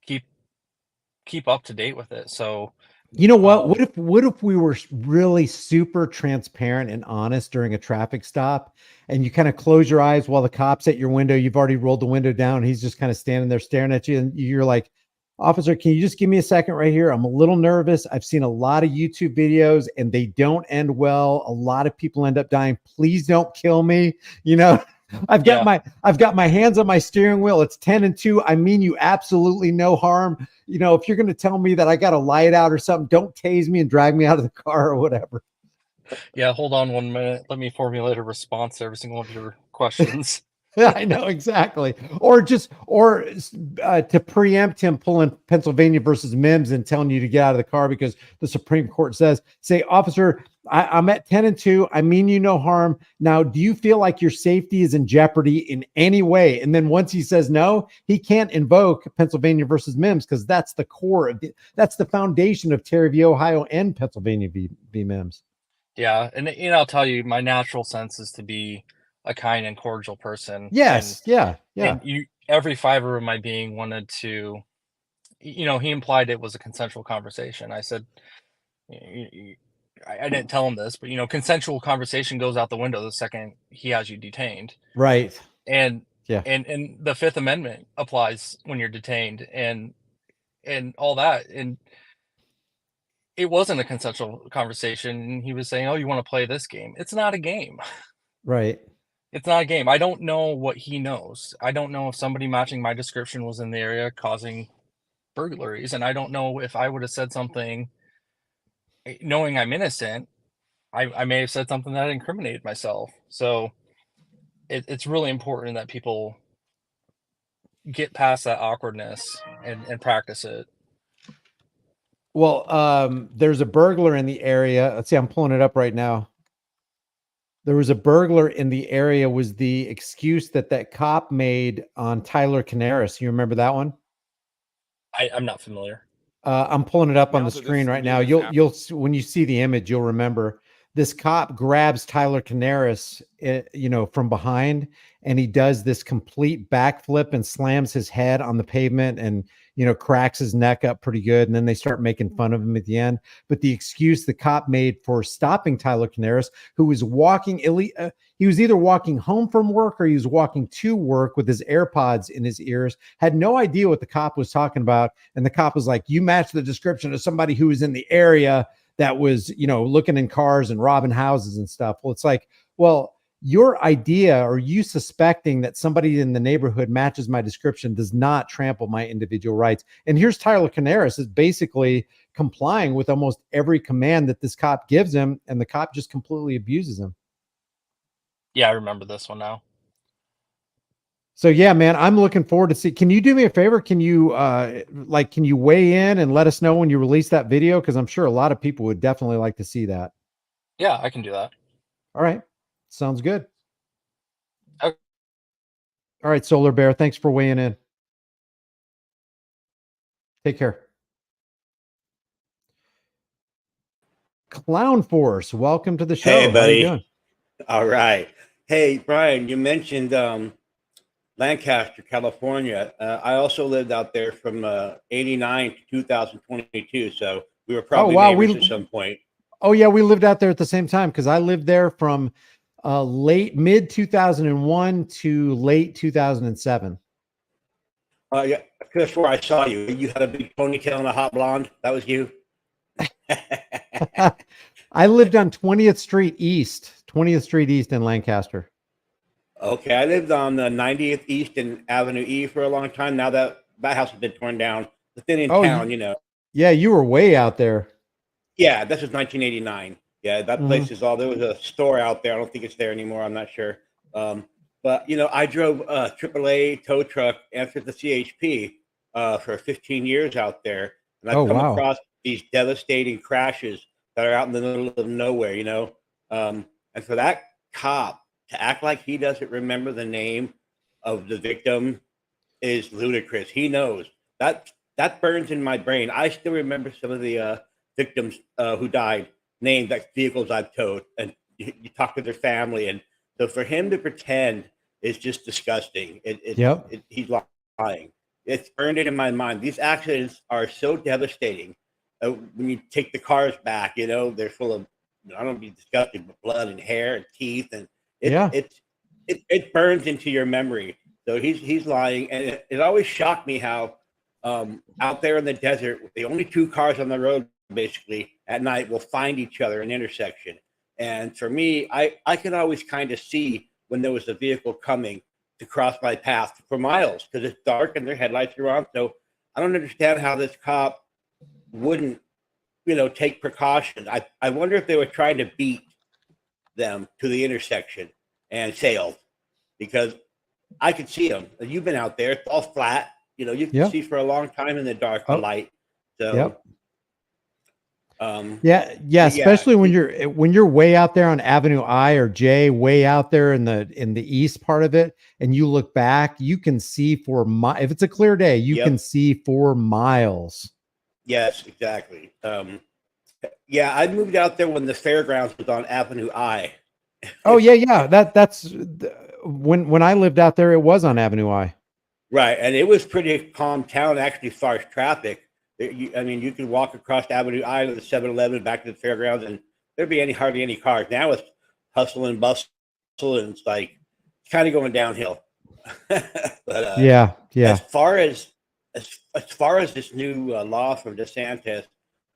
[SPEAKER 2] keep up to date with it. So
[SPEAKER 1] you know what? What if we were really super transparent and honest during a traffic stop, and you kind of close your eyes while the cop's at your window, you've already rolled the window down, and he's just kind of standing there staring at you, and you're like, officer, can you just give me a second right here? I'm a little nervous. I've seen a lot of YouTube videos and they don't end well. A lot of people end up dying. Please don't kill me. You know, I've got my hands on my steering wheel. It's 10-2. I mean you absolutely no harm. You know, if you're going to tell me that I got a light out or something, don't tase me and drag me out of the car or whatever.
[SPEAKER 2] Yeah, hold on 1 minute. Let me formulate a response to every single one of your questions.
[SPEAKER 1] I know exactly. Or to preempt him pulling Pennsylvania versus Mims and telling you to get out of the car because the Supreme Court says, say, officer, I'm at 10-2. I mean you no harm. Now, do you feel like your safety is in jeopardy in any way? And then once he says no, he can't invoke Pennsylvania versus Mims because that's the core of that's the foundation of Terry v. Ohio and Pennsylvania v. Mims.
[SPEAKER 2] Yeah, and I'll tell you, my natural sense is to be a kind and cordial person.
[SPEAKER 1] Yes.
[SPEAKER 2] And,
[SPEAKER 1] yeah.
[SPEAKER 2] And every fiber of my being wanted to, he implied it was a consensual conversation. I said, I didn't tell him this, but consensual conversation goes out the window the second he has you detained.
[SPEAKER 1] Right.
[SPEAKER 2] And and the Fifth Amendment applies when you're detained and all that. And it wasn't a consensual conversation. He was saying, oh, you want to play this game? It's not a game.
[SPEAKER 1] Right.
[SPEAKER 2] It's not a game. I don't know what he knows. I don't know if somebody matching my description was in the area causing burglaries. And I don't know if I would have said something knowing I'm innocent. I may have said something that incriminated myself. So it's really important that people get past that awkwardness and practice it.
[SPEAKER 1] Well, there's a burglar in the area. Let's see, I'm pulling it up right now. There was a burglar in the area was the excuse that cop made on Tyler Canaris. You remember that one?
[SPEAKER 2] I'm not familiar.
[SPEAKER 1] I'm pulling it up on the screen right now. You'll when you see the image, you'll remember this cop grabs Tyler Canaris, from behind, and he does this complete backflip and slams his head on the pavement and, cracks his neck up pretty good. And then they start making fun of him at the end. But the excuse the cop made for stopping Tyler Canaris, who was walking, he was either walking home from work or he was walking to work with his AirPods in his ears, had no idea what the cop was talking about. And the cop was like, you match the description of somebody who was in the area that was, looking in cars and robbing houses and stuff. Well, it's like, well, your idea or you suspecting that somebody in the neighborhood matches my description does not trample my individual rights. And here's Tyler Canaris is basically complying with almost every command that this cop gives him, and the cop just completely abuses him.
[SPEAKER 2] Yeah, I remember this one now.
[SPEAKER 1] So yeah, man, I'm looking forward to see. Can you do me a favor? Can you can you weigh in and let us know when you release that video? Because I'm sure a lot of people would definitely like to see that.
[SPEAKER 2] Yeah, I can do that.
[SPEAKER 1] All right. Sounds good.
[SPEAKER 2] Okay.
[SPEAKER 1] All right, Solar Bear. Thanks for weighing in. Take care. Clown Force, welcome to the show.
[SPEAKER 3] Hey, buddy.
[SPEAKER 1] How you doing?
[SPEAKER 3] All right. Hey, Brian, you mentioned Lancaster, California. I also lived out there from 89 to 2022, so we were probably neighbors at some point.
[SPEAKER 1] Oh yeah, we lived out there at the same time because I lived there from mid 2001 to late 2007.
[SPEAKER 3] Yeah, that's where I saw you. You had a big ponytail and a hot blonde. That was you.
[SPEAKER 1] I lived on 20th Street East in Lancaster.
[SPEAKER 3] Okay, I lived on the 90th East and Avenue E for a long time. Now that house has been torn down. The thing in town, you know.
[SPEAKER 1] Yeah, you were way out there.
[SPEAKER 3] Yeah, this is 1989. Yeah, that place is all. There was a store out there. I don't think it's there anymore. I'm not sure. But you know, I drove a AAA tow truck after the CHP for 15 years out there, and I've come across these devastating crashes that are out in the middle of nowhere. You know, and for that cop to act like he doesn't remember the name of the victim is ludicrous. He knows that burns in my brain. I still remember some of the victims who died, named like vehicles I've towed, and you talk to their family, and so for him to pretend is just disgusting. He's lying. It's burned it in my mind. These accidents are so devastating. When you take the cars back, you know, they're full of, I don't be disgusting, but blood and hair and teeth, and it burns into your memory. So he's lying, and it always shocked me how out there in the desert, the only two cars on the road basically at night will find each other in an intersection. And for me, I can always kind of see when there was a vehicle coming to cross my path for miles because it's dark and their headlights are on. So I don't understand how this cop wouldn't, you know, take precaution. I wonder if they were trying to beat them to the intersection and sailed, because I could see them. You've been out there; it's all flat. You know, you can see for a long time in the dark, the light. So,
[SPEAKER 1] especially when you're way out there on Avenue I or J, way out there in the east part of it, and you look back, you can see if it's a clear day, you can see 4 miles.
[SPEAKER 3] Yes, exactly. I moved out there when the fairgrounds was on Avenue I.
[SPEAKER 1] Oh yeah. That's when I lived out there, it was on Avenue I.
[SPEAKER 3] Right, and it was pretty calm town actually as far as traffic. I mean, you could walk across Avenue I to the 7-Eleven, back to the fairgrounds, and there'd be hardly any cars. Now it's hustle and bustle, and it's like kind of going downhill. But as far as this new law from DeSantis,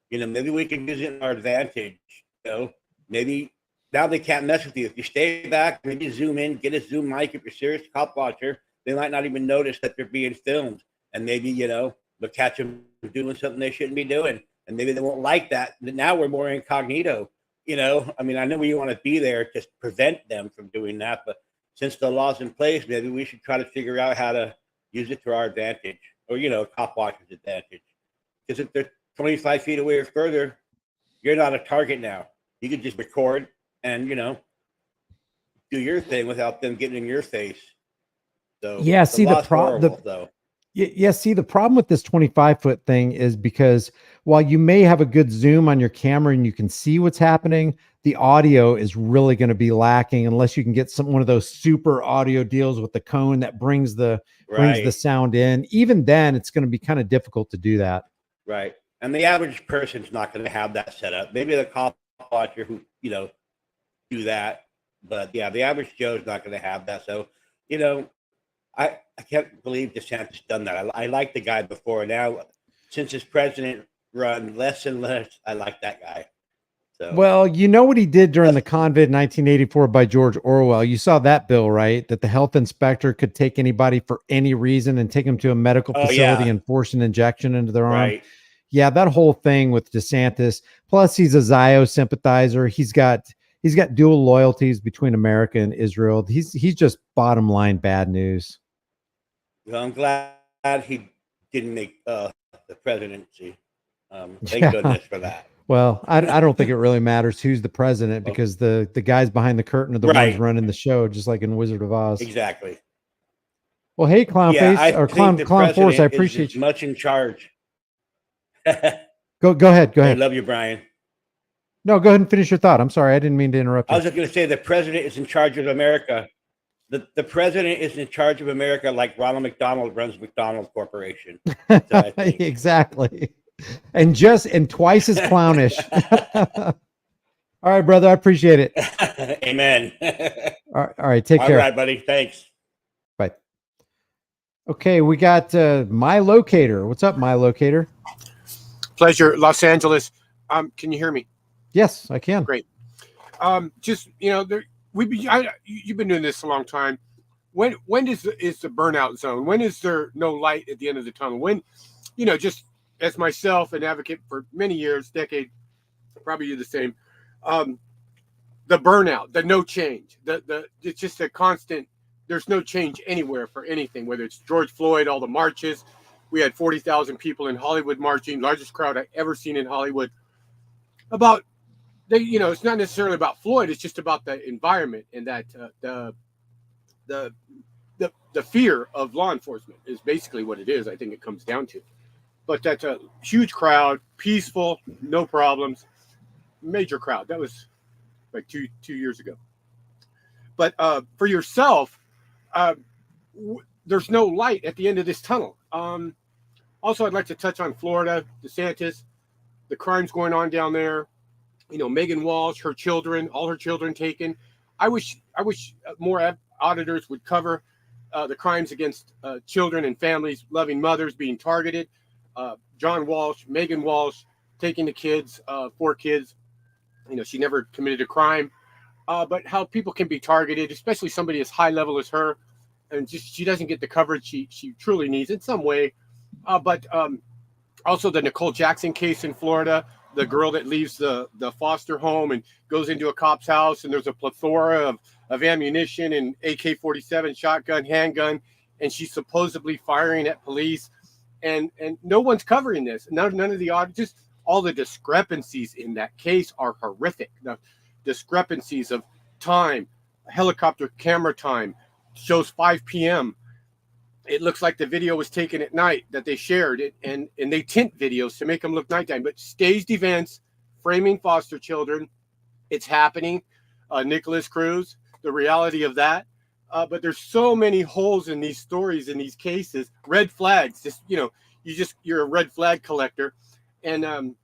[SPEAKER 3] you know, maybe we can use it in our advantage. You know, maybe now they can't mess with you if you stay back. Maybe zoom in, get a zoom mic if you're a serious cop watcher. They might not even notice that they're being filmed, and maybe, you know, they'll catch them doing something they shouldn't be doing, and maybe they won't like that. Now we're more incognito, you know. I mean, I know we want to be there to prevent them from doing that, but since the law's in place, maybe we should try to figure out how to use it to our advantage, or, you know, cop watcher's advantage. Because if they're 25 feet away or further, you're not a target now. You can just record and, you know, do your thing without them getting in your face. So
[SPEAKER 1] see the problem the problem with this 25-foot thing is because while you may have a good zoom on your camera and you can see what's happening, the audio is really going to be lacking unless you can get one of those super audio deals with the cone that brings the sound in. Even then, it's going to be kind of difficult to do that.
[SPEAKER 3] Right. And the average person's not going to have that set up. Maybe the cop watcher who, you know, do that. But yeah, the average Joe's not going to have that. So, you know, I can't believe DeSantis done that. I like the guy before. Now, since his president run less and less, I like that guy. So.
[SPEAKER 1] Well, you know what he did during the Convid 1984 by George Orwell? You saw that bill, right? That the health inspector could take anybody for any reason and take them to a medical facility and force an injection into their arm. Yeah, that whole thing with DeSantis. Plus, he's a Zio sympathizer. He's got dual loyalties between America and Israel. He's just bottom line bad news.
[SPEAKER 3] Well, I'm glad he didn't make the presidency. Thank
[SPEAKER 1] Yeah.
[SPEAKER 3] goodness for that.
[SPEAKER 1] Well, I don't think it really matters who's the president because the guys behind the curtain are the ones
[SPEAKER 3] Right.
[SPEAKER 1] running the show, just like in Wizard of Oz.
[SPEAKER 3] Exactly.
[SPEAKER 1] Well, hey, Clown
[SPEAKER 3] Yeah,
[SPEAKER 1] Face
[SPEAKER 3] I
[SPEAKER 1] or
[SPEAKER 3] think the
[SPEAKER 1] Clown Force, I
[SPEAKER 3] president is
[SPEAKER 1] appreciate
[SPEAKER 3] as
[SPEAKER 1] you.
[SPEAKER 3] much in charge.
[SPEAKER 1] Go ahead. Go
[SPEAKER 3] I
[SPEAKER 1] ahead.
[SPEAKER 3] love you, Brian.
[SPEAKER 1] No, go ahead and finish your thought. I'm sorry, I didn't mean to interrupt
[SPEAKER 3] I
[SPEAKER 1] you.
[SPEAKER 3] was just going to say the president is in charge of America. The president is in charge of America like Ronald McDonald runs McDonald Corporation. That's what I think.
[SPEAKER 1] Exactly. And twice as clownish. All right, brother. I appreciate it.
[SPEAKER 3] Amen.
[SPEAKER 1] All right. Take care.
[SPEAKER 3] All right, buddy. Thanks.
[SPEAKER 1] Bye. Okay, we got My Locator. What's up, My Locator?
[SPEAKER 4] Pleasure, Los Angeles. Can you hear me?
[SPEAKER 1] Yes, I can.
[SPEAKER 4] Great. Just you've been doing this a long time. When is the burnout zone? When is there no light at the end of the tunnel? When, just as myself, an advocate for many years, decade, probably you're the same. The burnout, the no change, it's just a constant. There's no change anywhere for anything, whether it's George Floyd, all the marches. We had 40,000 people in Hollywood marching, largest crowd I've ever seen in Hollywood. It's not necessarily about Floyd. It's just about the environment and that the fear of law enforcement is basically what it is. I think it comes down to. But that's a huge crowd, peaceful, no problems, major crowd. That was like two years ago. But for yourself, there's no light at the end of this tunnel. Also, I'd like to touch on Florida, DeSantis, the crimes going on down there. Megan Walsh, her children, all her children taken. I wish more auditors would cover the crimes against children and families, loving mothers being targeted. John Walsh, Megan Walsh, taking the kids, 4 kids. She never committed a crime, but how people can be targeted, especially somebody as high level as her, and just she doesn't get the coverage she truly needs in some way. But also the Nicole Jackson case in Florida, the girl that leaves the foster home and goes into a cop's house, and there's a plethora of ammunition and AK-47 shotgun, handgun, and she's supposedly firing at police, and no one's covering this. None of the auditors. Just all the discrepancies in that case are horrific. The discrepancies of time, helicopter camera time shows 5 p.m. It looks like the video was taken at night that they shared it, and they tint videos to make them look nighttime. But staged events, framing foster children, it's happening. Nicholas Cruz, the reality of that. But there's so many holes in these stories, in these cases. Red flags, you're a red flag collector, and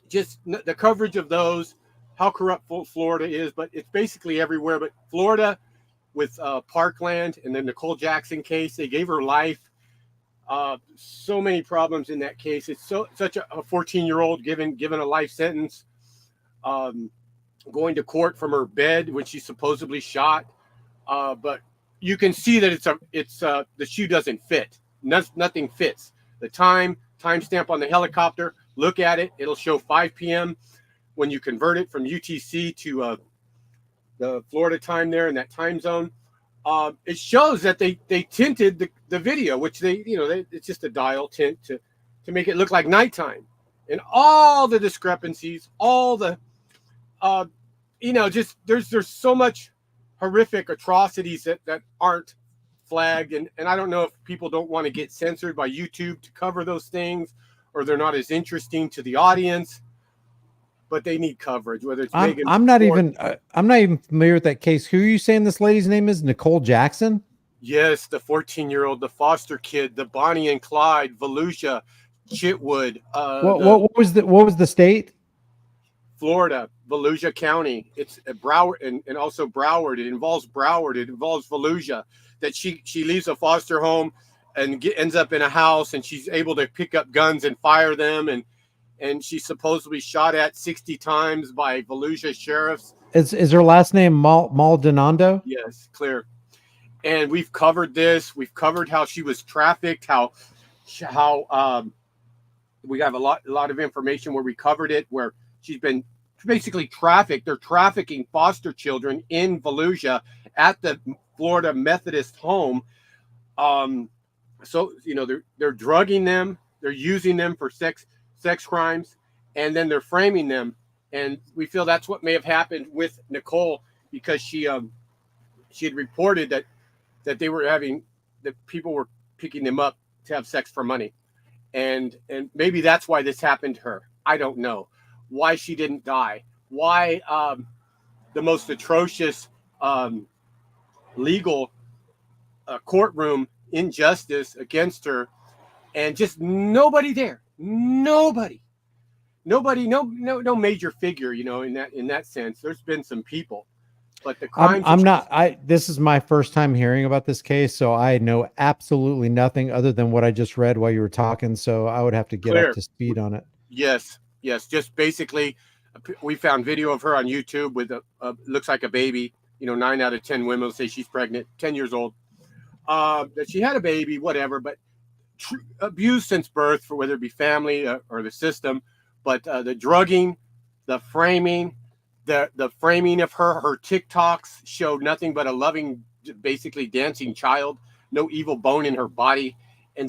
[SPEAKER 4] just the coverage of those, how corrupt Florida is. But it's basically everywhere. But Florida, with Parkland and the Nicole Jackson case, they gave her life. So many problems in that case. It's such a 14-year-old given a life sentence, going to court from her bed when she supposedly shot. But you can see that the shoe doesn't fit. Nothing fits. The timestamp on the helicopter. Look at it. It'll show 5 p.m. when you convert it from UTC to the Florida time there in that time zone. It shows that they tinted the video, which it's just a dial tint to make it look like nighttime, and all the discrepancies, all the there's so much horrific atrocities that aren't flagged, and I don't know if people don't want to get censored by YouTube to cover those things, or they're not as interesting to the audience. But they need coverage, whether it's
[SPEAKER 1] I'm not even familiar with that case. Who are you saying this lady's name is? Nicole Jackson?
[SPEAKER 4] Yes, the 14-year-old, the foster kid, the Bonnie and Clyde, Volusia, Chitwood.
[SPEAKER 1] What was the state?
[SPEAKER 4] Florida, Volusia County. It's Broward and also Broward. It involves Broward. It involves Volusia. That she leaves a foster home and ends up in a house, and she's able to pick up guns and fire them, and she's supposedly shot at 60 times by Volusia sheriffs.
[SPEAKER 1] Is her last name Maldonado?
[SPEAKER 4] Yes, clear. And we've covered this. We've covered how she was trafficked, how we have a lot of information where we covered it, where she's been basically trafficked. They're trafficking foster children in Volusia at the Florida Methodist home. so they're drugging them, they're using them for sex crimes, and then they're framing them. And we feel that's what may have happened with Nicole, because she had reported that people were picking them up to have sex for money, and maybe that's why this happened to her. I don't know why she didn't die, why the most atrocious legal courtroom injustice against her, and just nobody there, no major figure, in that sense. There's been some people, but the crime.
[SPEAKER 1] This is my first time hearing about this case, so I know absolutely nothing other than what I just read while you were talking. So I would have to get up to speed on it.
[SPEAKER 4] Yes. Just basically, we found video of her on YouTube with looks like a baby. 9 out of 10 women will say she's pregnant, 10 years old, that she had a baby, whatever, but abused since birth, for whether it be family or the system. But the drugging, the framing, the framing of her TikToks showed nothing but a loving, basically dancing child, no evil bone in her body. And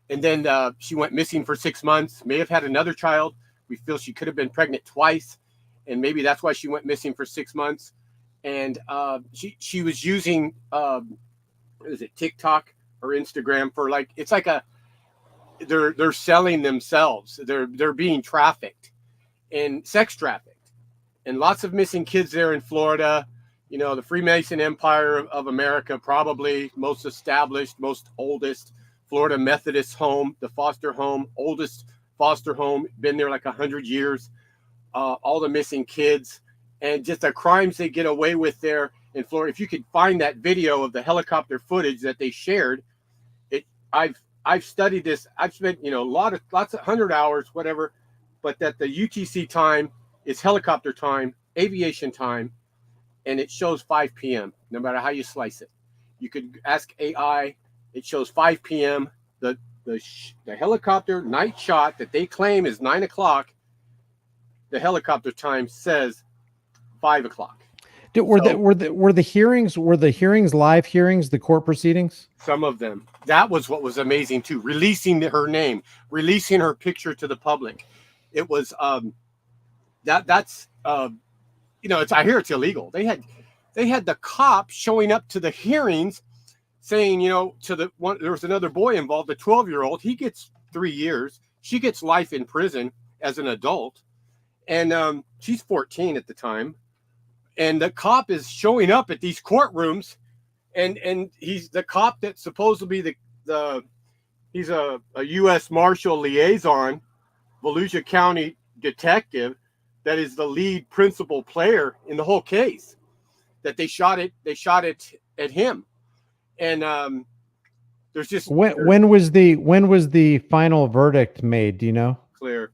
[SPEAKER 4] then she went missing for 6 months, may have had another child. We feel she could have been pregnant twice, and maybe that's why she went missing for 6 months. And she was using TikTok or Instagram for they're selling themselves. They're being trafficked and sex trafficked, and lots of missing kids there in Florida. The Freemason Empire of America, probably most established, most oldest Florida Methodist home, the foster home, oldest foster home, been there like 100 years. All the missing kids, and just the crimes they get away with there in Florida. If you could find that video of the helicopter footage that they shared, I've studied this. I've spent lots of 100 hours, whatever, but that the UTC time is helicopter time, aviation time, and it shows 5 p.m. no matter how you slice it. You could ask AI. It shows 5 p.m. The helicopter night shot that they claim is 9 o'clock. The helicopter time says 5 o'clock.
[SPEAKER 1] Were the hearings live hearings, the court proceedings?
[SPEAKER 4] Some of them. That was what was amazing too. Releasing her name, releasing her picture to the public. It was it's I hear it's illegal. They had the cop showing up to the hearings saying, there was another boy involved, a 12-year-old. He gets 3 years. She gets life in prison as an adult. And she's 14 at the time. And the cop is showing up at these courtrooms, and he's the cop that's supposed to be he's a U.S. Marshal liaison, Volusia County detective, that is the lead principal player in the whole case. That they shot it at him. And there's just
[SPEAKER 1] when was the final verdict made? Do you know?
[SPEAKER 4] Clear.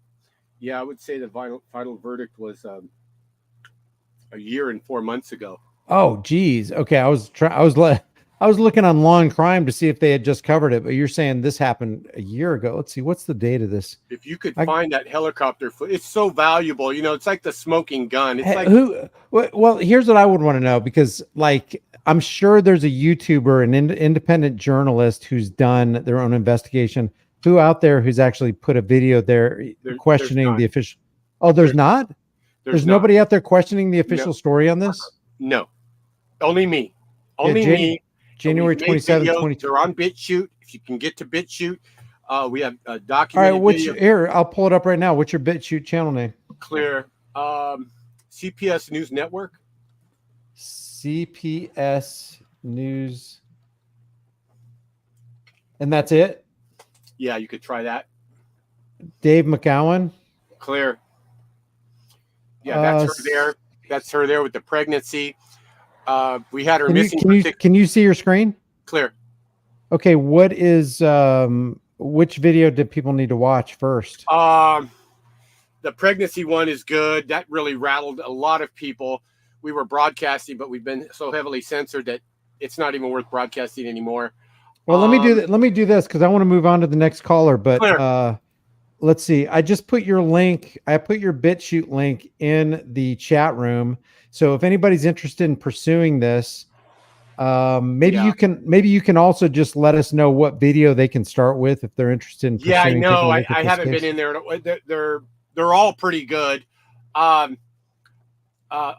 [SPEAKER 4] Yeah, I would say the final verdict was a year and 4 months ago.
[SPEAKER 1] Oh, geez. Okay, I was looking on Law and Crime to see if they had just covered it, but you're saying this happened a year ago. Let's see, what's the date of this?
[SPEAKER 4] If you could find that helicopter it's so valuable. It's like the smoking gun. It's
[SPEAKER 1] well, here's what I would want to know, because I'm sure there's a YouTuber, an independent journalist who's done their own investigation, who out there who's actually put a video there questioning the official. Oh, there's not? There's nobody out there questioning the official story on this?
[SPEAKER 4] No. Only me. Me.
[SPEAKER 1] January 27th, 2020.
[SPEAKER 4] They're on BitChute. If you can get to BitChute, we have a
[SPEAKER 1] All
[SPEAKER 4] documented
[SPEAKER 1] right, here, I'll pull it up right now. What's your BitChute channel name?
[SPEAKER 4] Clear. CPS News Network.
[SPEAKER 1] CPS News. And that's it?
[SPEAKER 4] Yeah, you could try that.
[SPEAKER 1] Dave McGowan.
[SPEAKER 4] Clear. Yeah, that's her there. That's her there with the pregnancy. We had her missing.
[SPEAKER 1] Can you see your screen?
[SPEAKER 4] Clear.
[SPEAKER 1] Okay, what is which video did people need to watch first?
[SPEAKER 4] The pregnancy one is good. That really rattled a lot of people. We were broadcasting, but we've been so heavily censored that it's not even worth broadcasting anymore.
[SPEAKER 1] Well, let me do this because I want to move on to the next caller. But let's see. I just put your link. I put your BitChute link in the chat room. So if anybody's interested in pursuing this, Maybe
[SPEAKER 4] Yeah.
[SPEAKER 1] you can also just let us know what video they can start with if they're interested in
[SPEAKER 4] Yeah, I
[SPEAKER 1] pursuing, taking
[SPEAKER 4] know.
[SPEAKER 1] a
[SPEAKER 4] I
[SPEAKER 1] look at this
[SPEAKER 4] haven't
[SPEAKER 1] case.
[SPEAKER 4] been in there. They're all pretty good. I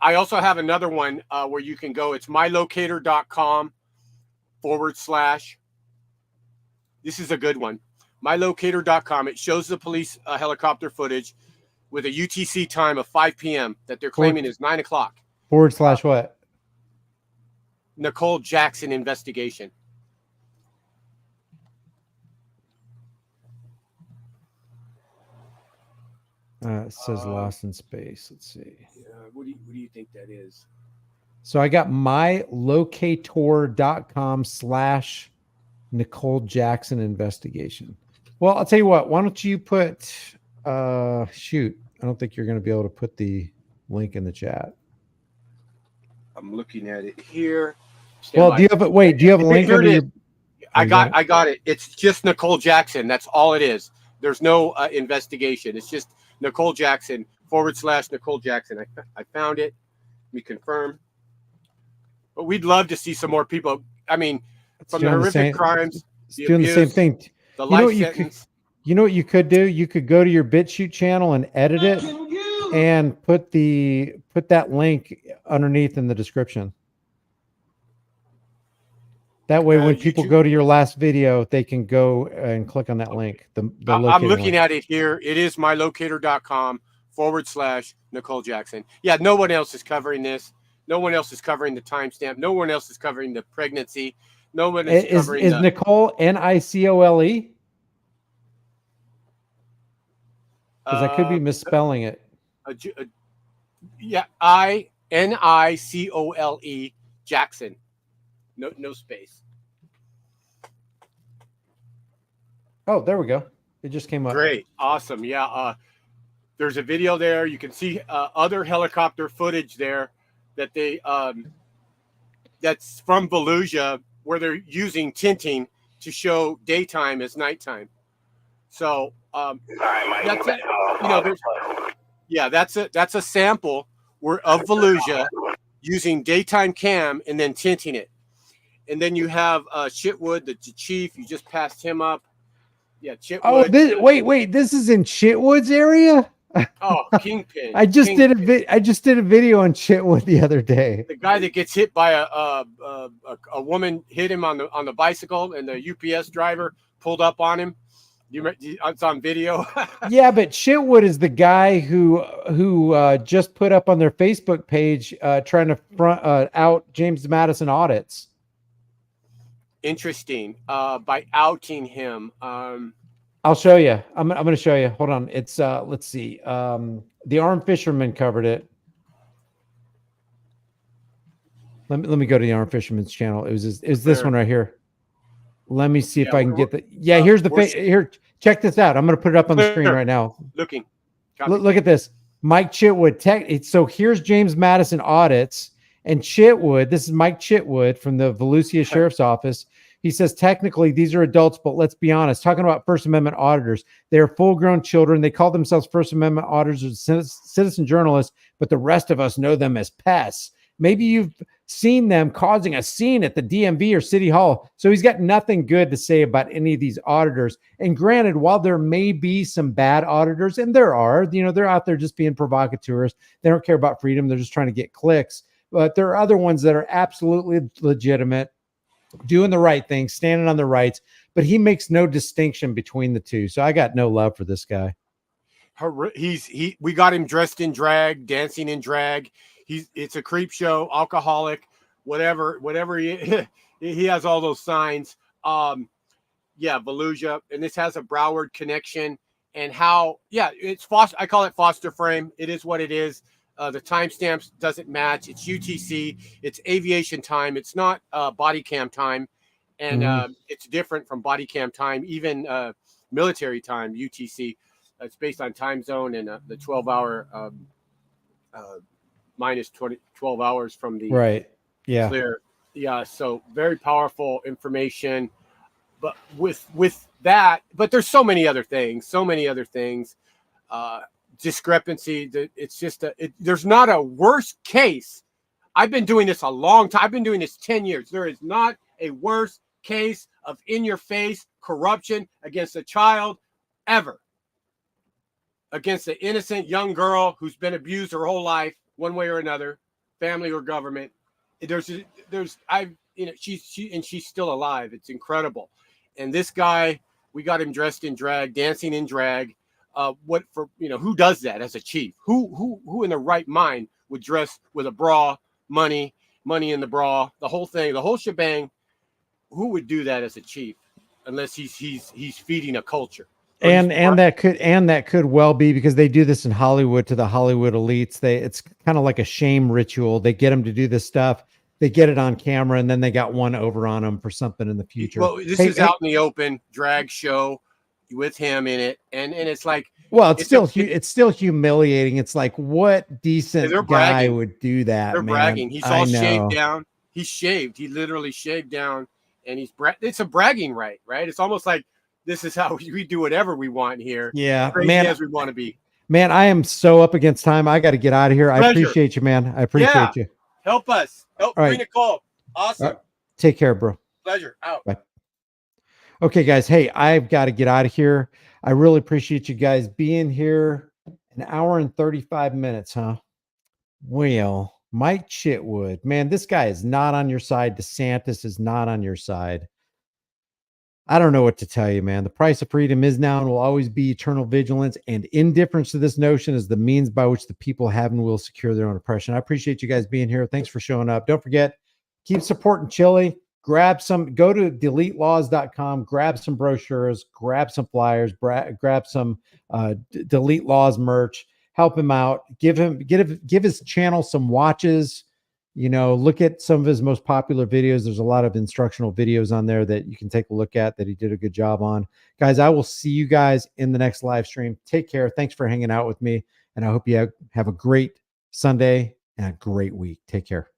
[SPEAKER 4] also have another one where you can go. It's mylocator.com/. This is a good one. Mylocator.com. It shows the police helicopter footage with a UTC time of 5 p.m. that they're claiming is 9 o'clock.
[SPEAKER 1] / what?
[SPEAKER 4] Nicole Jackson investigation.
[SPEAKER 1] It says lost in space. Let's see.
[SPEAKER 4] What do you think that is?
[SPEAKER 1] So I got mylocator.com/ Nicole Jackson investigation. Well, I'll tell you what. Why don't you put? Shoot, I don't think you're going to be able to put the link in the chat.
[SPEAKER 4] I'm looking at it here.
[SPEAKER 1] Well, do you have a wait? Do you have a link
[SPEAKER 4] Here
[SPEAKER 1] under
[SPEAKER 4] it
[SPEAKER 1] your?
[SPEAKER 4] is. I got it. It's just Nicole Jackson. That's all it is. There's no investigation. It's just Nicole Jackson / Nicole Jackson. I found it. Let me confirm. But we'd love to see some more people. I mean, from the horrific crimes,
[SPEAKER 1] it's doing the same thing.
[SPEAKER 4] the
[SPEAKER 1] You know
[SPEAKER 4] life
[SPEAKER 1] what
[SPEAKER 4] sentence.
[SPEAKER 1] you know what you could do? You could go to your BitChute channel and edit it and put that link underneath in the description. That way, when people go to your last video, they can go and click on that link.
[SPEAKER 4] I'm looking at it here. It is mylocator.com / Nicole Jackson. Yeah, no one else is covering this. No one else is covering the timestamp. No one else is covering the pregnancy. No one is covering
[SPEAKER 1] is Nicole Nicole? Because I could be misspelling it.
[SPEAKER 4] Yeah, INICOLE Jackson. No space.
[SPEAKER 1] Oh, there we go. It just came up.
[SPEAKER 4] Great. Awesome. Yeah. There's a video there. You can see other helicopter footage there that they that's from Volusia, where they're using tinting to show daytime as nighttime. So that's it. You know, that's a sample of Volusia using daytime cam and then tinting it. And then you have Chitwood, the chief. You just passed him up. Yeah, Chitwood.
[SPEAKER 1] Oh, wait. This is in Chitwood's area.
[SPEAKER 4] Oh, Kingpin.
[SPEAKER 1] I just did a video on Chitwood the other day.
[SPEAKER 4] The guy that gets hit by a woman hit him on the bicycle, and the UPS driver pulled up on him. It's on video.
[SPEAKER 1] Yeah, but Chitwood is the guy who just put up on their Facebook page trying to front out James Madison audits.
[SPEAKER 4] Interesting. By outing him.
[SPEAKER 1] I'll show you. I'm going to show you. Hold on. It's let's see. The Armed Fisherman covered it. Let me go to the Armed Fisherman's channel. It was this one right here. Let me see if I can get the. Yeah, here's the here. Check this out. I'm going to put it up on the screen right now.
[SPEAKER 4] Looking.
[SPEAKER 1] Look at this. Mike Chitwood. So here's James Madison audits and Chitwood. This is Mike Chitwood from the Volusia Sheriff's Office. He says, technically, these are adults, but let's be honest, talking about First Amendment auditors, they're full-grown children. They call themselves First Amendment auditors, citizen journalists, but the rest of us know them as pests. Maybe you've seen them causing a scene at the DMV or City Hall. So he's got nothing good to say about any of these auditors. And granted, while there may be some bad auditors, and there are, they're out there just being provocateurs. They don't care about freedom. They're just trying to get clicks. But there are other ones that are absolutely legitimate, doing the right thing, standing on the rights, but he makes no distinction between the two. So I got no love for this guy.
[SPEAKER 4] We got him dressed in drag, dancing in drag. It's a creep show, alcoholic, whatever he has all those signs. Yeah, Volusia, and this has a Broward connection, and it's foster. I call it foster frame. It is what it is. The timestamps doesn't match. It's UTC. It's aviation time. It's not body cam time, and it's different from body cam time, even military time. UTC. It's based on time zone and the 12-hour minus 12 hours from the
[SPEAKER 1] right. Yeah.
[SPEAKER 4] Clear. Yeah. So very powerful information, but with that, but there's so many other things. Discrepancy. It's just there's not a worse case I've been doing this a long time. I've been doing this 10 years. There is not a worse case of in-your-face corruption against a child ever. Against an innocent young girl who's been abused her whole life, one way or another, family or government. She's still alive. It's incredible. And this guy, we got him dressed in drag, dancing in drag. Who does that as a chief? Who in the right mind would dress with a bra, money in the bra, the whole thing, the whole shebang? Who would do that as a chief, unless he's feeding a culture?
[SPEAKER 1] And that could well be because they do this in Hollywood to the Hollywood elites. It's kind of like a shame ritual. They get them to do this stuff. They get it on camera, and then they got one over on them for something in the future.
[SPEAKER 4] Well, this is out in the open drag show with him in it, and it's like,
[SPEAKER 1] well, it's still humiliating. It's like, what decent guy would do that?
[SPEAKER 4] They're
[SPEAKER 1] man?
[SPEAKER 4] Bragging. He's all shaved down. He's shaved. He literally shaved down, and it's a bragging right? It's almost like, this is how we do whatever we want here.
[SPEAKER 1] Yeah,
[SPEAKER 4] crazy
[SPEAKER 1] man,
[SPEAKER 4] as we want to be.
[SPEAKER 1] Man, I am so up against time. I got to get out of here. Pleasure. I appreciate you, man. I appreciate you.
[SPEAKER 4] Help us. Help bring a call. Awesome.
[SPEAKER 1] Right. Take care, bro.
[SPEAKER 4] Pleasure. Out.
[SPEAKER 1] Bye. Okay, guys. Hey, I've got to get out of here. I really appreciate you guys being here. An hour and 35 minutes, huh? Well, Mike Chitwood, man, this guy is not on your side. DeSantis is not on your side. I don't know what to tell you, man. The price of freedom is now and will always be eternal vigilance, and indifference to this notion is the means by which the people have and will secure their own oppression. I appreciate you guys being here. Thanks for showing up. Don't forget, keep supporting Chille. Go to deletelaws.com, grab some brochures, grab some flyers, grab some Delete Laws merch, help him out, give his channel some watches. Look at some of his most popular videos. There's a lot of instructional videos on there that you can take a look at that he did a good job on. Guys, I will see you guys in the next live stream. Take care. Thanks for hanging out with me. And I hope you have a great Sunday and a great week. Take care.